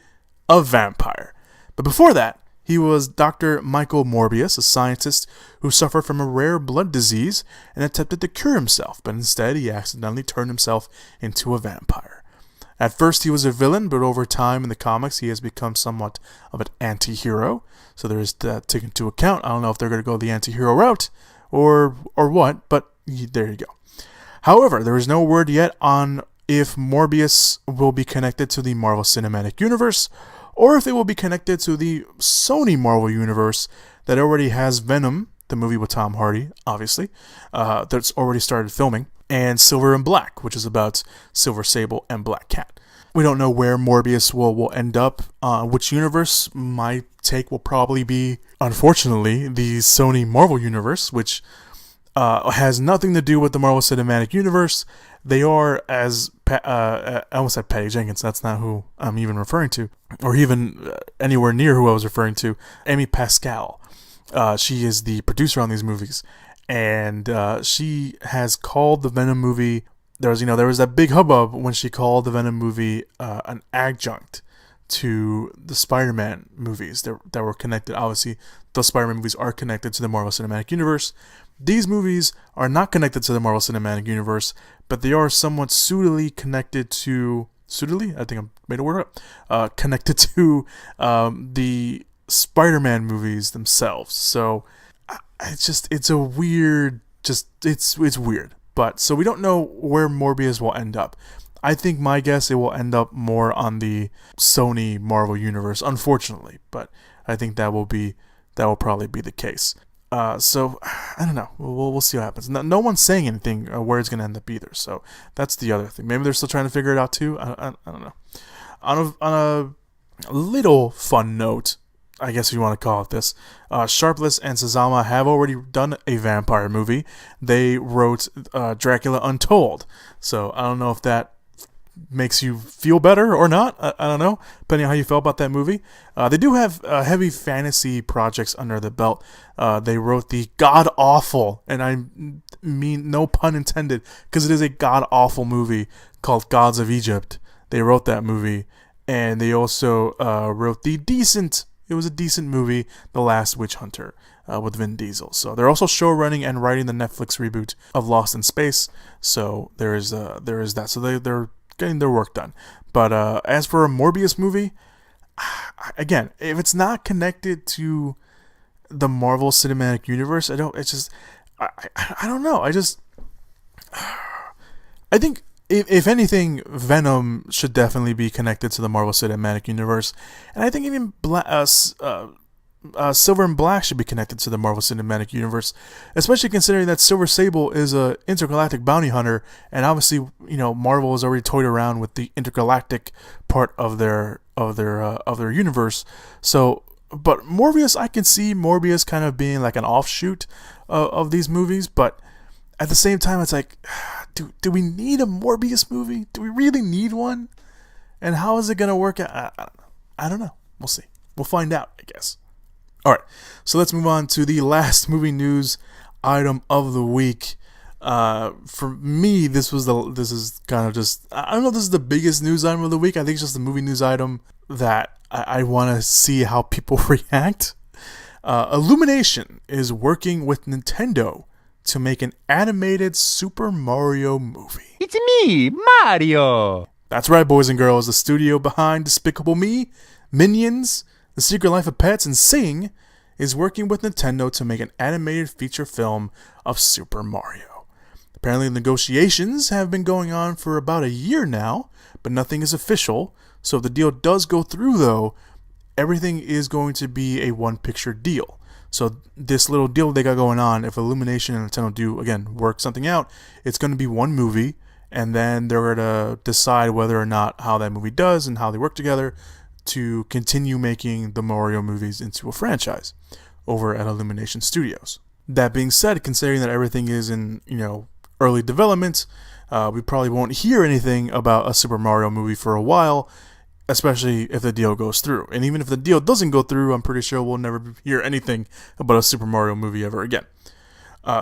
a vampire. But before that, he was Dr. Michael Morbius, a scientist who suffered from a rare blood disease and attempted to cure himself, but instead he accidentally turned himself into a vampire. At first he was a villain, but over time in the comics he has become somewhat of an anti-hero. So there is that taken into account. I don't know if they're going to go the anti-hero route or what, but there you go. However, there is no word yet on if Morbius will be connected to the Marvel Cinematic Universe, or if it will be connected to the Sony Marvel Universe that already has Venom, the movie with Tom Hardy, obviously, that's already started filming, and Silver and Black, which is about Silver Sable and Black Cat. We don't know where Morbius will end up, which universe. My take will probably be, unfortunately, the Sony Marvel Universe, which has nothing to do with the Marvel Cinematic Universe. They are, as I almost said Patty Jenkins, that's not who I'm even referring to, or even anywhere near who I was referring to, Amy Pascal. She is the producer on these movies, and she has called the Venom movie, there was that big hubbub when she called the Venom movie an adjunct to the Spider-Man movies that were connected. Obviously, those Spider-Man movies are connected to the Marvel Cinematic Universe. These movies are not connected to the Marvel Cinematic Universe, but they are somewhat pseudily connected to... Pseudily? I think I made a word up. Connected to the Spider-Man movies themselves. So, it's a weird... It's weird. But, so we don't know where Morbius will end up. I think my guess it will end up more on the Sony Marvel Universe, unfortunately. But I think that will probably be the case. So, I don't know. We'll see what happens. No one's saying anything where it's going to end up either. So, that's the other thing. Maybe they're still trying to figure it out too. I don't know. On a little fun note, I guess if you want to call it this, Sharpless and Sazama have already done a vampire movie. They wrote Dracula Untold. So, I don't know if that makes you feel better or not. I don't know, depending on how you felt about that movie. They do have heavy fantasy projects under the belt. They wrote the god-awful, and I mean no pun intended, because it is a god-awful movie called Gods of Egypt. They wrote that movie, and they also wrote it was a decent movie, The Last Witch Hunter, with Vin Diesel. So they're also showrunning and writing the Netflix reboot of Lost in Space. So there is that. So they're getting their work done. But as for a Morbius movie, again, if it's not connected to the Marvel Cinematic Universe, I don't know. I think if anything, Venom should definitely be connected to the Marvel Cinematic Universe, and I think even Silver and Black should be connected to the Marvel Cinematic Universe, especially considering that Silver Sable is a intergalactic bounty hunter, and obviously, Marvel has already toyed around with the intergalactic part of their universe. So, but Morbius, I can see Morbius kind of being like an offshoot of these movies, but at the same time, it's like, do we need a Morbius movie? Do we really need one? And how is it going to work out? I don't know. We'll see. We'll find out, I guess. All right, so let's move on to the last movie news item of the week. For me, this is kind of just, I don't know if this is the biggest news item of the week. I think it's just the movie news item that I want to see how people react. Illumination is working with Nintendo to make an animated Super Mario movie. It's me, Mario! That's right, boys and girls. The studio behind Despicable Me, Minions, The Secret Life of Pets, and Sing is working with Nintendo to make an animated feature film of Super Mario. Apparently, negotiations have been going on for about a year now, but nothing is official. So if the deal does go through, though, everything is going to be a one-picture deal. So this little deal they got going on, if Illumination and Nintendo do, again, work something out, it's going to be one movie, and then they're going to decide whether or not how that movie does and how they work together to continue making the Mario movies into a franchise over at Illumination Studios. That being said, considering that everything is in, early development, we probably won't hear anything about a Super Mario movie for a while, especially if the deal goes through. And even if the deal doesn't go through, I'm pretty sure we'll never hear anything about a Super Mario movie ever again.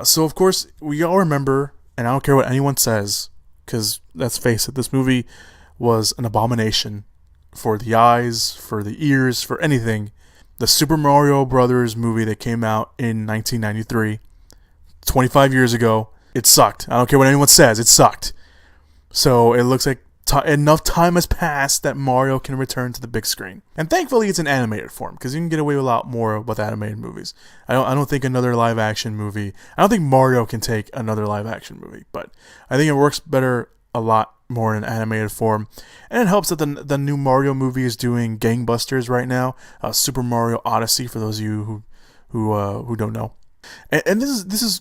So, of course, we all remember, and I don't care what anyone says, because let's face it, this movie was an abomination for the eyes, for the ears, for anything. The Super Mario Brothers movie that came out in 1993, 25 years ago, it sucked. I don't care what anyone says, it sucked. So it looks like enough time has passed that Mario can return to the big screen. And thankfully it's an animated form, because you can get away with a lot more with animated movies. I don't think another live action movie, I don't think Mario can take another live action movie, but I think it works better a lot more in animated form. And it helps that the new Mario movie is doing gangbusters right now. Super Mario Odyssey, for those of you who don't know. And this is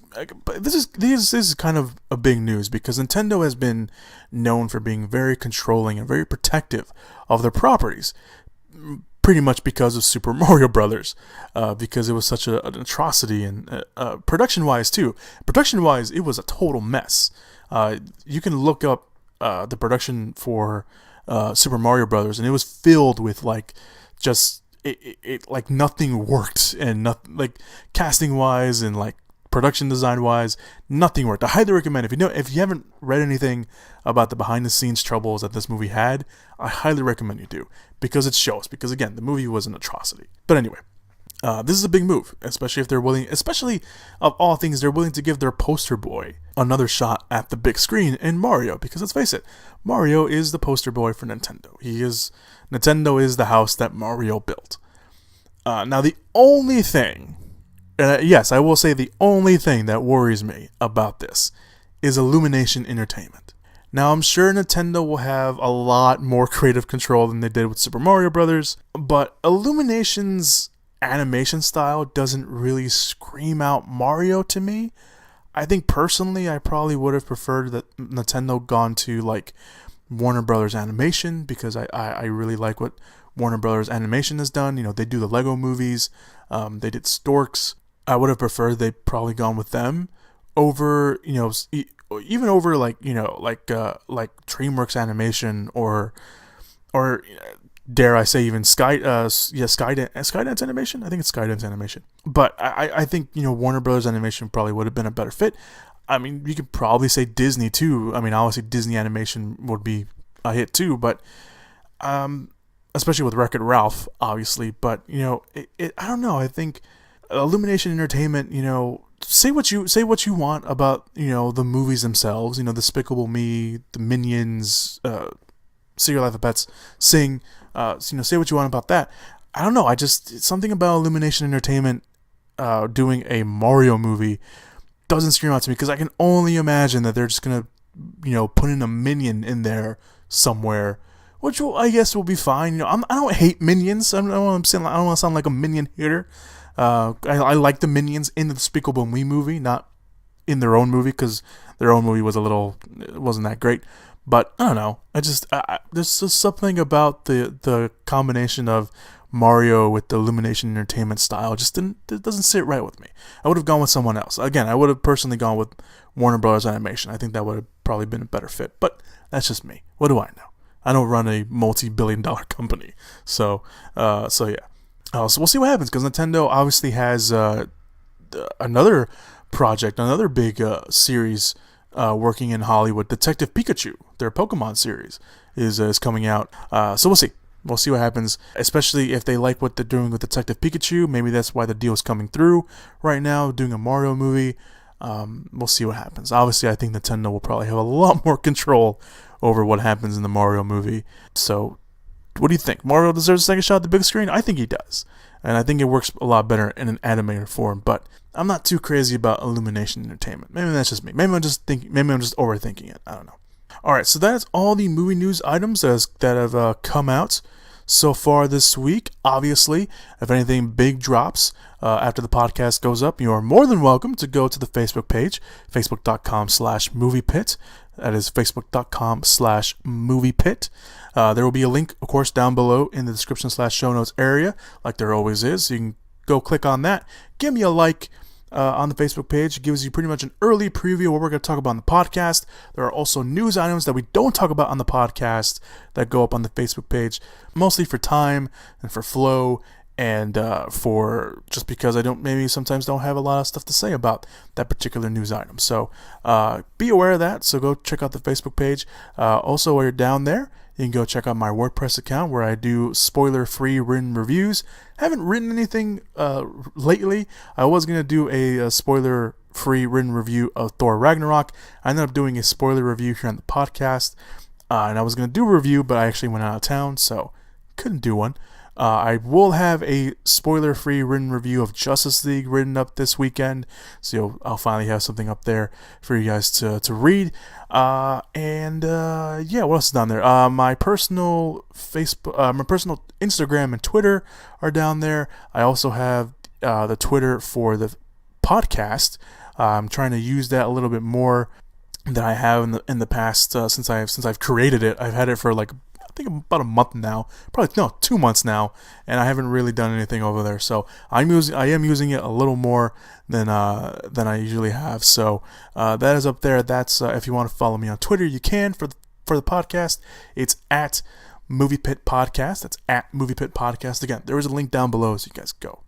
kind of a big news, because Nintendo has been known for being very controlling and very protective of their properties, pretty much because of Super Mario Brothers, because it was such an atrocity, and production-wise too. Production-wise, it was a total mess. You can look up the production for Super Mario Brothers, and it was filled with just. It like nothing worked, and nothing, like casting wise and like production design wise, nothing worked. I highly recommend, if you haven't read anything about the behind the scenes troubles that this movie had, I highly recommend you do, because it shows. Because again, the movie was an atrocity. But anyway, this is a big move, especially if they're willing, especially of all things, they're willing to give their poster boy another shot at the big screen in Mario. Because let's face it, Mario is the poster boy for Nintendo. Nintendo is the house that Mario built. Now, the only thing, yes, I will say the only thing that worries me about this is Illumination Entertainment. Now, I'm sure Nintendo will have a lot more creative control than they did with Super Mario Brothers, but Illumination's animation style doesn't really scream out Mario to me. I think personally, I probably would have preferred that Nintendo gone to Warner Brothers Animation, because I really like what Warner Brothers Animation has done. They do the Lego movies. They did Storks. I would have preferred they'd probably gone with them over, even over DreamWorks Animation or dare I say even Skydance Animation. I think it's Skydance Animation. But I think Warner Brothers Animation probably would have been a better fit. I mean, you could probably say Disney too. I mean, obviously Disney Animation would be a hit too, but especially with Wreck-It Ralph, obviously. But I don't know. I think Illumination Entertainment, say what you want about the movies themselves. Despicable Me, the Minions, Secret Life of Pets, Sing. Say what you want about that. I don't know. It's something about Illumination Entertainment doing a Mario movie doesn't scream out to me, because I can only imagine that they're just gonna, put in a minion in there somewhere, which I guess will be fine. I don't hate Minions. I don't want to sound like a Minion hater. I like the Minions in the Despicable Me movie, not in their own movie, because their own movie wasn't that great. But I don't know. There's just something about the combination of Mario with the Illumination Entertainment style it doesn't sit right with me. I would have gone with someone else. Again, I would have personally gone with Warner Brothers Animation. I think that would have probably been a better fit. But that's just me. What do I know? I don't run a multi-billion-dollar company. So yeah. So we'll see what happens, because Nintendo obviously has another project, another big series working in Hollywood. Detective Pikachu, their Pokemon series, is coming out. So we'll see. We'll see what happens, especially if they like what they're doing with Detective Pikachu. Maybe that's why the deal is coming through right now, doing a Mario movie. We'll see what happens. Obviously, I think Nintendo will probably have a lot more control over what happens in the Mario movie. So, what do you think? Mario deserves a second shot at the big screen? I think he does. And I think it works a lot better in an animated form. But I'm not too crazy about Illumination Entertainment. Maybe that's just me. Maybe I'm just overthinking it. I don't know. Alright, so that's all the movie news items that have come out so far this week. Obviously, if anything big drops after the podcast goes up, you are more than welcome to go to the Facebook page, facebook.com/moviepit. That is facebook.com/moviepit. There will be a link, of course, down below in the description/show notes area, like there always is. So you can go click on that. Give me a like on the Facebook page. It gives you pretty much an early preview of what we're going to talk about on the podcast. There are also news items that we don't talk about on the podcast that go up on the Facebook page, mostly for time and for flow, and for just because I sometimes don't have a lot of stuff to say about that particular news item. So be aware of that. So go check out the Facebook page. Also, while you're down there, you can go check out my WordPress account where I do spoiler-free written reviews. Haven't written anything lately. I was going to do a spoiler-free written review of Thor Ragnarok. I ended up doing a spoiler review here on the podcast. And I was going to do a review, but I actually went out of town, so couldn't do one. I will have a spoiler-free written review of Justice League written up this weekend, so I'll finally have something up there for you guys to read. Yeah, what else is down there? My personal Instagram and Twitter are down there. I also have the Twitter for the podcast. I'm trying to use that a little bit more than I have in the past since I've created it. I've had it for I think about a month now, 2 months now, and I haven't really done anything over there. So I am using it a little more than I usually have. So that is up there. That's if you want to follow me on Twitter, you can for the podcast. It's at Movie Pit Podcast. That's at Movie Pit Podcast. Again, there is a link down below, so you guys go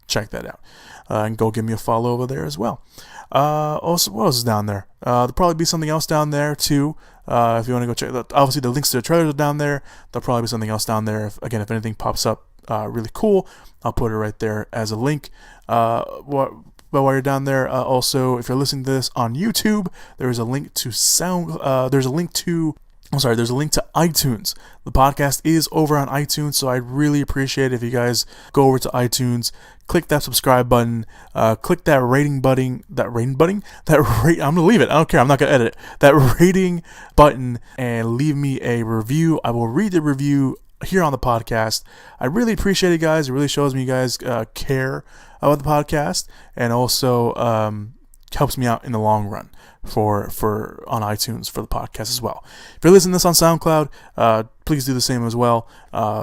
check that out and go give me a follow over there as well. Also, what else is down there? There'll probably be something else down there too. If you want to go check that, obviously the links to the trailers are down there. There'll probably be something else down there. If anything pops up really cool, I'll put it right there as a link. While you're down there, also if you're listening to this on YouTube, there's a link to there's a link to iTunes. The podcast is over on iTunes, so I'd really appreciate it if you guys go over to iTunes, click that subscribe button, click that rating button, I'm going to leave it. I don't care. I'm not going to edit it. That rating button, and leave me a review. I will read the review here on the podcast. I really appreciate it, guys. It really shows me you guys care about the podcast, and also helps me out in the long run for on iTunes for the podcast as well. If you're listening to this on SoundCloud, please do the same as well.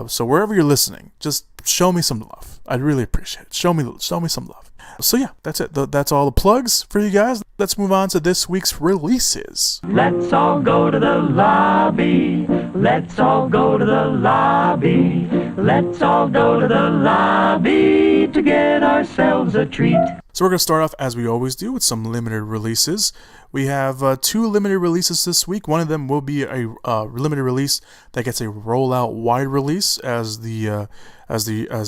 So wherever you're listening, just show me some love. I'd really appreciate it. Show me some love. So yeah, that's it. That's all the plugs for you guys. Let's move on to this week's releases. Let's all go to the lobby. Let's all go to the lobby. Let's all go to the lobby to get ourselves a treat. So we're going to start off, as we always do, with some limited releases. We have 2 limited releases this week. One of them will be a limited release that gets a rollout wide release as the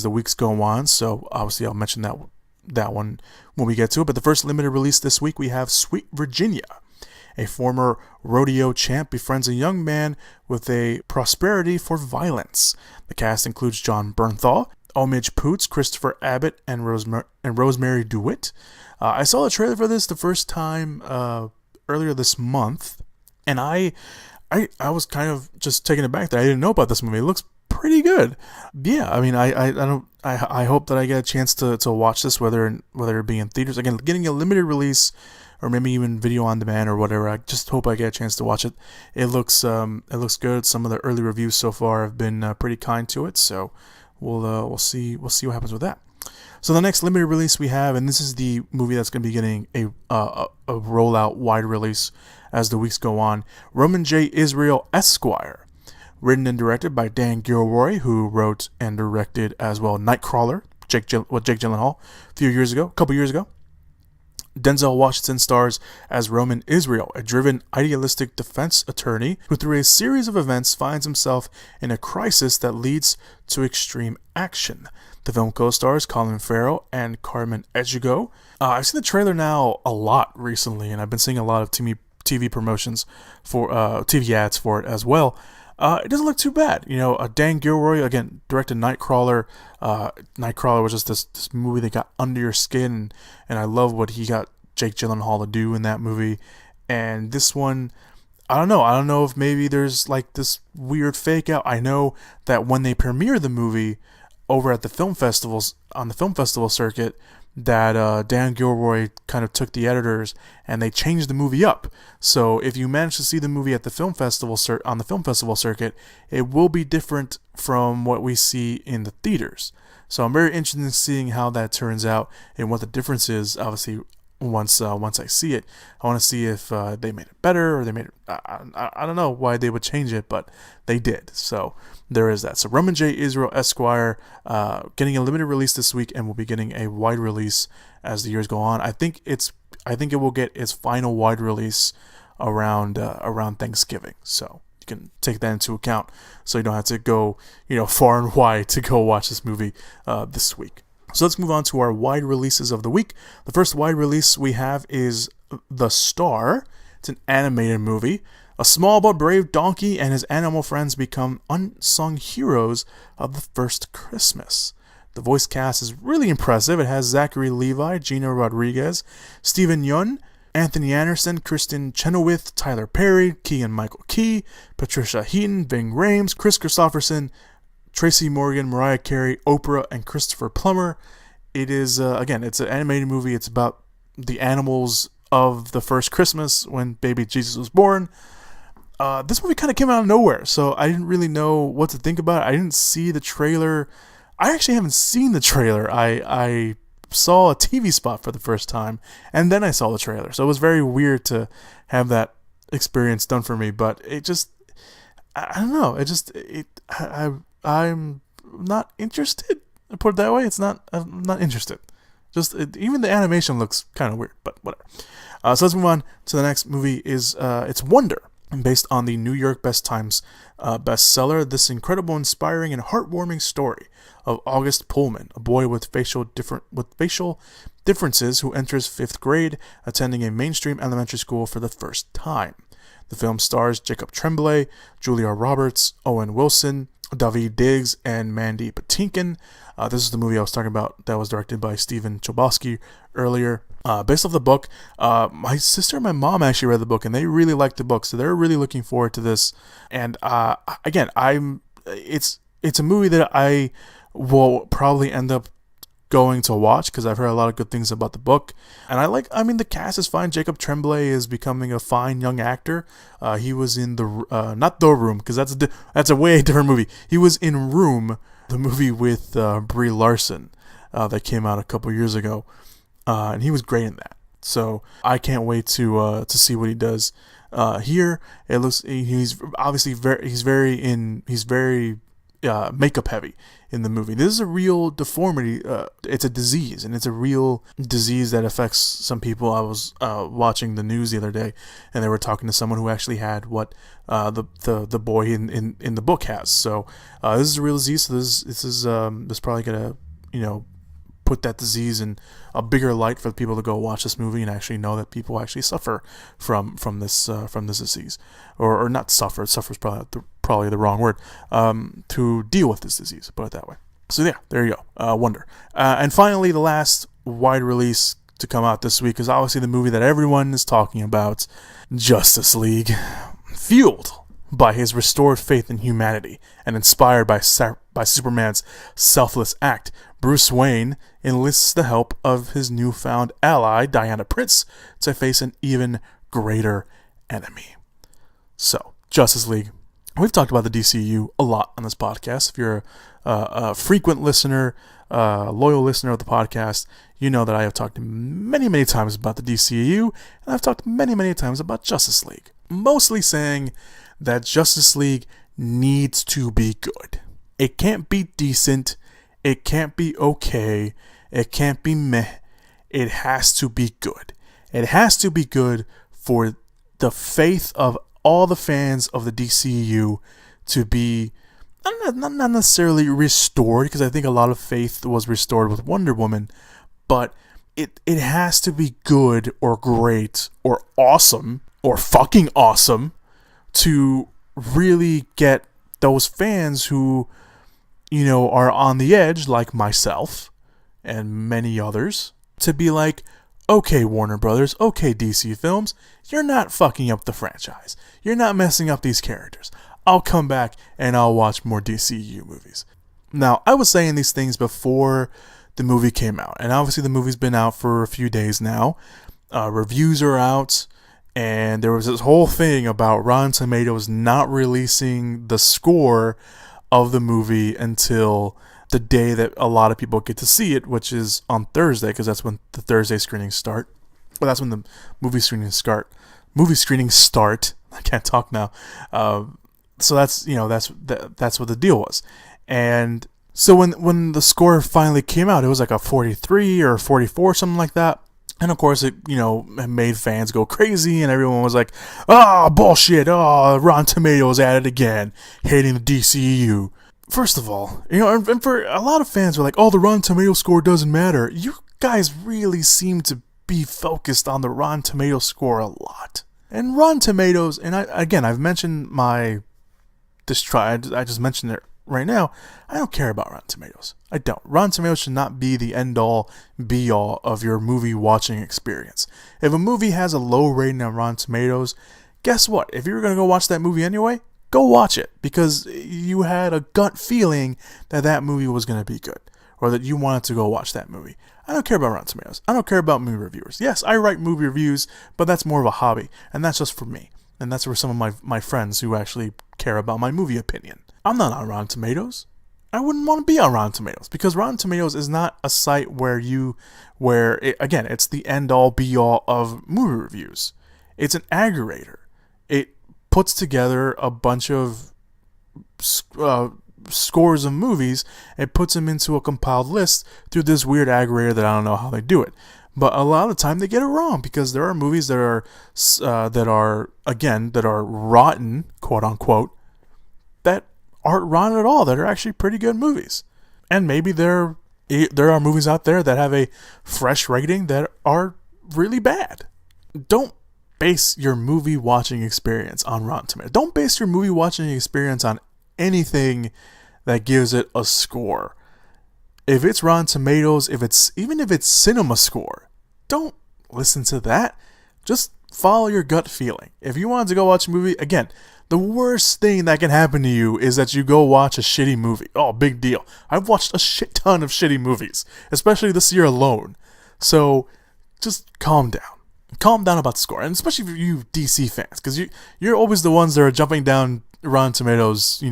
weeks go on. So obviously I'll mention that one when we get to it. But the first limited release this week, we have Sweet Virginia. A former rodeo champ befriends a young man with a prosperity for violence. The cast includes John Bernthal, Omid Poots, Christopher Abbott, and Rosemary DeWitt. I saw the trailer for this the first time earlier this month, and I was kind of just taken aback that I didn't know about this movie. It looks pretty good. Yeah, I mean, I hope that I get a chance to watch this, whether it be in theaters. Again, getting a limited release, or maybe even video on demand or whatever. I just hope I get a chance to watch it. It looks good. Some of the early reviews so far have been pretty kind to it. So we'll see what happens with that. So the next limited release we have, and this is the movie that's going to be getting a rollout wide release as the weeks go on. Roman J. Israel Esquire, written and directed by Dan Gilroy, who wrote and directed as well Nightcrawler, Jake Gyllenhaal, a couple years ago. Denzel Washington stars as Roman Israel, a driven, idealistic defense attorney who through a series of events finds himself in a crisis that leads to extreme action. The film co-stars Colin Farrell and Carmen Egigo. I've seen the trailer now a lot recently, and I've been seeing a lot of TV promotions for TV ads for it as well. It doesn't look too bad. Dan Gilroy, again, directed Nightcrawler. Nightcrawler was just this movie that got under your skin, and I love what he got Jake Gyllenhaal to do in that movie. And this one, I don't know. I don't know if maybe there's like this weird fake out. I know that when they premiere the movie over at the film festivals, on the film festival circuit, that Dan Gilroy kind of took the editors and they changed the movie up. So if you manage to see the movie at the film festival on the film festival circuit, it will be different from what we see in the theaters. So I'm very interested in seeing how that turns out and what the difference is. Obviously, once I see it, I want to see if they made it better or they made it. I don't know why they would change it, but they did. So there is that. So Roman J. Israel Esquire getting a limited release this week, and will be getting a wide release as the years go on. I think it will get its final wide release around Thanksgiving. So you can take that into account, so you don't have to go far and wide to go watch this movie this week. So let's move on to our wide releases of the week. The first wide release we have is The Star. It's an animated movie. A small but brave donkey and his animal friends become unsung heroes of the first Christmas. The voice cast is really impressive. It has Zachary Levi, Gina Rodriguez, Stephen Yeun, Anthony Anderson, Kristen Chenoweth, Tyler Perry, Keegan-Michael Key, Patricia Heaton, Ving Rhames, Chris Christopherson, Tracy Morgan, Mariah Carey, Oprah, and Christopher Plummer. It is, again, it's an animated movie. It's about the animals of the first Christmas when baby Jesus was born. This movie kind of came out of nowhere, so I didn't really know what to think about it. I didn't see the trailer. I actually haven't seen the trailer. I saw a TV spot for the first time, and then I saw the trailer. So it was very weird to have that experience done for me, but it just, I don't know. I'm not interested. I put it that way. I'm not interested. Even the animation looks kind of weird, but whatever. So let's move on to the next movie. It's Wonder, based on the New York Times bestseller. This incredible, inspiring, and heartwarming story of August Pullman, a boy with facial differences who enters 5th grade, attending a mainstream elementary school for the first time. The film stars Jacob Tremblay, Julia Roberts, Owen Wilson, Daveed Diggs, and Mandy Patinkin. This is the movie I was talking about that was directed by Steven Chbosky earlier. Based off the book, my sister and my mom actually read the book, and they really liked the book, so they're really looking forward to this. And again, it's a movie that I will probably end up going to watch because I've heard a lot of good things about the book, and the cast is fine. Jacob Tremblay is becoming a fine young actor. He was in not The Room, because that's a way different movie. He was in Room, the movie with Brie Larson that came out a couple years ago, and he was great in that. So I can't wait to see what he does here. It looks he's obviously very makeup heavy in the movie. This is a real deformity. It's a disease, and it's a real disease that affects some people. I was watching the news the other day, and they were talking to someone who actually had what the boy in the book has. So this is a real disease. So this is probably gonna put that disease in a bigger light for people to go watch this movie and actually know that people actually suffer from this disease, or not suffer. Suffer is probably the wrong word, to deal with this disease, put it that way. So yeah, there you go. Wonder. And finally, the last wide release to come out this week is obviously the movie that everyone is talking about, Justice League. Fueled by his restored faith in humanity and inspired by Superman's selfless act, Bruce Wayne enlists the help of his newfound ally, Diana Prince, to face an even greater enemy. So, Justice League. We've talked about the DCEU a lot on this podcast. If you're a frequent listener, loyal listener of the podcast, you know that I have talked many, many times about the DCEU, and I've talked many, many times about Justice League. Mostly saying that Justice League needs to be good. It can't be decent. It can't be okay. It can't be meh. It has to be good. It has to be good for the faith of all the fans of the DCEU to be not necessarily restored, because I think a lot of faith was restored with Wonder Woman, but it has to be good or great or awesome or fucking awesome to really get those fans who, you know, are on the edge, like myself and many others, to be like, okay, Warner Brothers, okay, DC Films, you're not fucking up the franchise. You're not messing up these characters. I'll come back and I'll watch more DCEU movies. Now, I was saying these things before the movie came out, and obviously the movie's been out for a few days now. Reviews are out, and there was this whole thing about Rotten Tomatoes not releasing the score of the movie until the day that a lot of people get to see it, which is on Thursday, because that's when the Thursday screenings start. Well, that's when the movie screenings start. I can't talk now. So that's, you know, that's what the deal was. And so when the score finally came out, it was like a 43 or 44, something like that. And of course, it, you know, made fans go crazy, and everyone was like, bullshit, Rotten Tomatoes at it again, hating the DCEU. First of all, you know, and for a lot of fans were like, the Rotten Tomatoes score doesn't matter. You guys really seem to be focused on the Rotten Tomatoes score a lot. And Rotten Tomatoes, and I've mentioned I just mentioned it right now, I don't care about Rotten Tomatoes. I don't. Rotten Tomatoes should not be the end-all, be-all of your movie watching experience. If a movie has a low rating on Rotten Tomatoes, guess what? If you were going to go watch that movie anyway, go watch it, because you had a gut feeling that that movie was going to be good, or that you wanted to go watch that movie. I don't care about Rotten Tomatoes. I don't care about movie reviewers. Yes, I write movie reviews, but that's more of a hobby, and that's just for me. And that's for some of my friends who actually care about my movie opinion. I'm not on Rotten Tomatoes. I wouldn't want to be on Rotten Tomatoes, because Rotten Tomatoes is not a site it's the end-all, be-all of movie reviews. It's an aggregator. It puts together a bunch of scores of movies and puts them into a compiled list through this weird aggregator that I don't know how they do it. But a lot of the time they get it wrong, because there are movies that are rotten, quote unquote, that aren't rotten at all, that are actually pretty good movies. And maybe there are movies out there that have a fresh rating that are really bad. Don't base your movie watching experience on Rotten Tomatoes. Don't base your movie watching experience on anything that gives it a score. If it's Rotten Tomatoes, even if it's Cinema Score, don't listen to that. Just follow your gut feeling. If you wanted to go watch a movie, again, the worst thing that can happen to you is that you go watch a shitty movie. Oh, big deal. I've watched a shit ton of shitty movies, especially this year alone. So just calm down. Calm down about the score, and especially for you DC fans, because you're always the ones that are jumping down Rotten Tomatoes,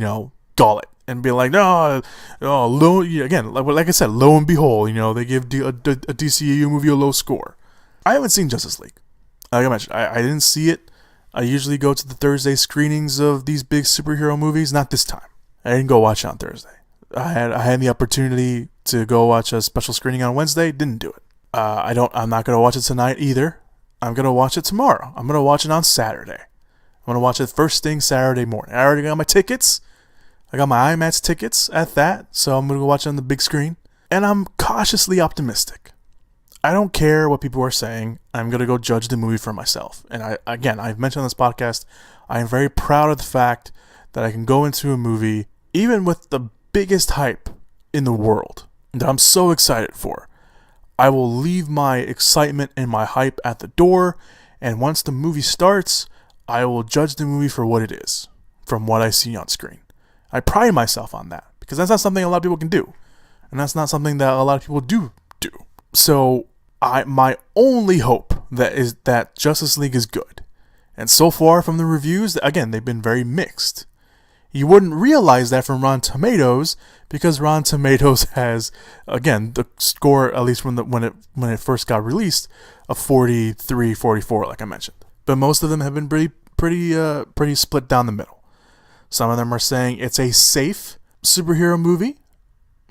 gullet, and be like, again, like I said, lo and behold, they give a DCEU movie a low score. I haven't seen Justice League. Like I mentioned, I didn't see it. I usually go to the Thursday screenings of these big superhero movies. Not this time. I didn't go watch it on Thursday. I had the opportunity to go watch a special screening on Wednesday. Didn't do it. I'm not gonna watch it tonight either. I'm gonna watch it tomorrow. I'm gonna watch it on Saturday. I'm gonna watch it first thing Saturday morning. I already got my tickets. I got my IMAX tickets at that, so I'm gonna go watch it on the big screen. And I'm cautiously optimistic. I don't care what people are saying. I'm going to go judge the movie for myself. And I've mentioned on this podcast, I am very proud of the fact that I can go into a movie, even with the biggest hype in the world, that I'm so excited for. I will leave my excitement and my hype at the door, and once the movie starts, I will judge the movie for what it is, from what I see on screen. I pride myself on that, because that's not something a lot of people can do. And that's not something that a lot of people do. So my only hope is that Justice League is good. And so far from the reviews, again, they've been very mixed. You wouldn't realize that from Rotten Tomatoes, because Rotten Tomatoes has, again, the score, at least when it first got released, a 43, 44, like I mentioned. But most of them have been pretty split down the middle. Some of them are saying it's a safe superhero movie,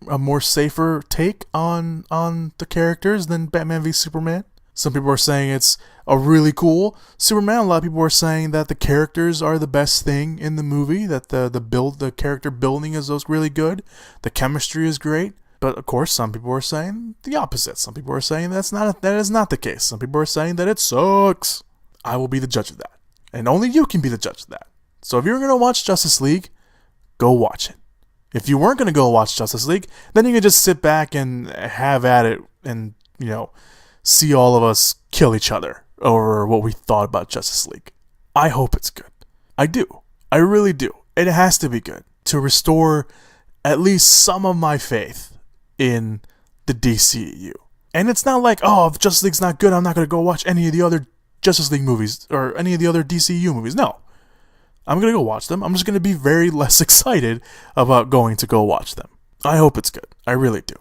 a more safer take on the characters than Batman v Superman. Some people are saying it's a really cool Superman. A lot of people are saying that the characters are the best thing in the movie, that the character building is really good, the chemistry is great. But of course, some people are saying the opposite. Some people are saying that is not the case. Some people are saying that it sucks. I will be the judge of that, and only you can be the judge of that. So if you're gonna watch Justice League, go watch it. If you weren't gonna go watch Justice League, then you can just sit back and have at it, and see all of us kill each other over what we thought about Justice League. I hope it's good. I do. I really do. It has to be good to restore at least some of my faith in the DCEU. And it's not like, oh, if Justice League's not good, I'm not going to go watch any of the other Justice League movies or any of the other DCEU movies. No. I'm going to go watch them. I'm just going to be very less excited about going to go watch them. I hope it's good. I really do.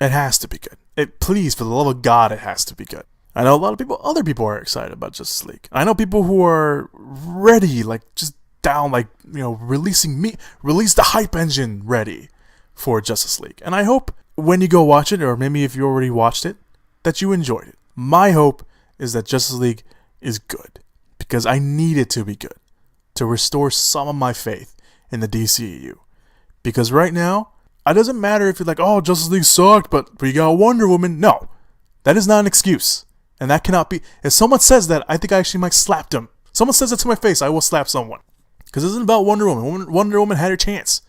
It has to be good. Please, for the love of God, it has to be good. I know a lot of other people are excited about Justice League. I know people who are ready, just down, release the hype engine ready for Justice League. And I hope when you go watch it, or maybe if you already watched it, that you enjoyed it. My hope is that Justice League is good, because I need it to be good to restore some of my faith in the DCEU. Because right now, it doesn't matter if you're like, oh, Justice League sucked, but we got Wonder Woman. No, that is not an excuse. And that cannot be. If someone says that, I think I actually might slap them. Someone says it to my face, I will slap someone. Because this isn't about Wonder Woman. Wonder Woman had her chance.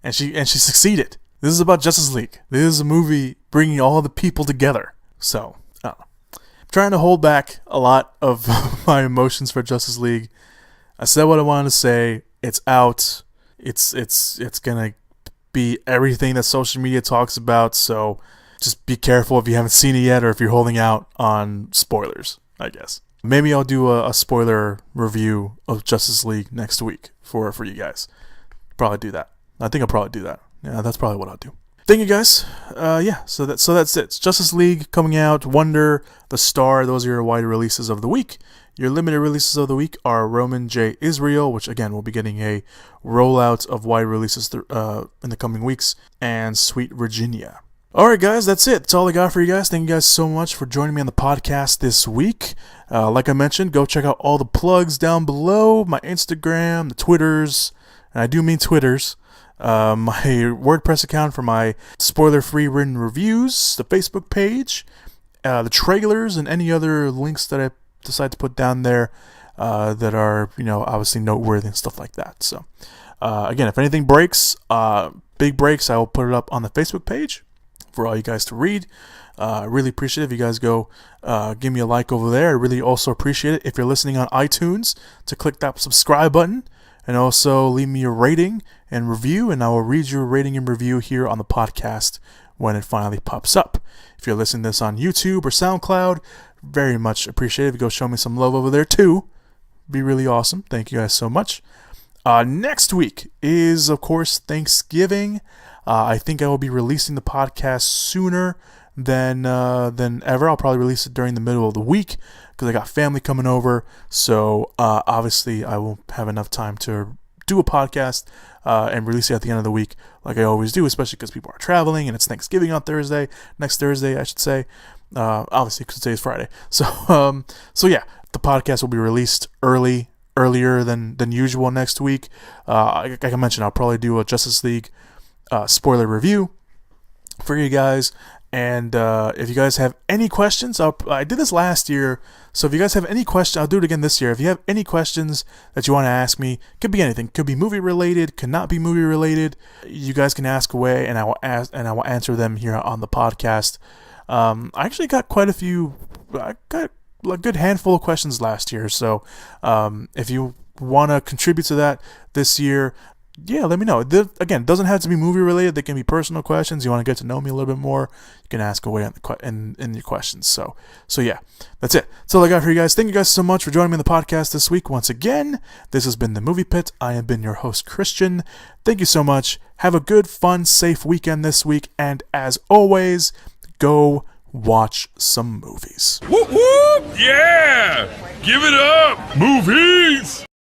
And she succeeded. This is about Justice League. This is a movie bringing all the people together. So, I don't know. I'm trying to hold back a lot of my emotions for Justice League. I said what I wanted to say. It's out. It's gonna be everything that social media talks about. So just be careful if you haven't seen it yet, or if you're holding out on spoilers, I guess. Maybe I'll do a spoiler review of Justice League next week for you guys. Probably do that. I think I'll probably do that. Yeah, that's probably what I'll do. Thank you guys. So that's it. It's Justice League coming out. Wonder, The Star. Those are your wide releases of the week. Your limited releases of the week are Roman J. Israel, which again we'll be getting a rollout of wide releases in the coming weeks, and Sweet Virginia. Alright guys, that's it. That's all I got for you guys. Thank you guys so much for joining me on the podcast this week. Like I mentioned, go check out all the plugs down below. My Instagram, the Twitters, and I do mean Twitters. My WordPress account for my spoiler-free written reviews, the Facebook page, the trailers, and any other links that I decide to put down there that are, obviously noteworthy and stuff like that. So, again, if anything breaks, big breaks, I will put it up on the Facebook page for all you guys to read. I really appreciate it if you guys go give me a like over there. I really also appreciate it if you're listening on iTunes to click that subscribe button, and also leave me a rating and review, and I will read your rating and review here on the podcast when it finally pops up. If you're listening to this on YouTube or SoundCloud, very much appreciate it if you go show me some love over there too. Be really awesome. Thank you guys so much. Next week is, of course, Thanksgiving. I think I will be releasing the podcast sooner than ever. I'll probably release it during the middle of the week because I got family coming over. So obviously I won't have enough time to do a podcast and release it at the end of the week like I always do, especially because people are traveling and it's Thanksgiving on next Thursday, I should say. Obviously because today is Friday. So yeah, the podcast will be released earlier than usual next week. Like I mentioned, I'll probably do a Justice League spoiler review for you guys. And if you guys have any questions, I did this last year, so if you guys have any questions, I'll do it again this year. If you have any questions that you want to ask me, could be anything, could be movie related, could not be movie related, you guys can ask away, and I will answer them here on the podcast. I actually got quite a few. I got a good handful of questions last year, so if you want to contribute to that this year, yeah, let me know. Again, it doesn't have to be movie related. They can be personal questions. You want to get to know me a little bit more, you can ask away in your questions. So yeah, that's it. That's all I got for you guys. Thank you guys so much for joining me on the podcast this week. Once again, this has been The Movie Pit. I have been your host, Christian. Thank you so much. Have a good, fun, safe weekend this week. And as always, go watch some movies. Whoop whoop! Yeah! Give it up! Movies!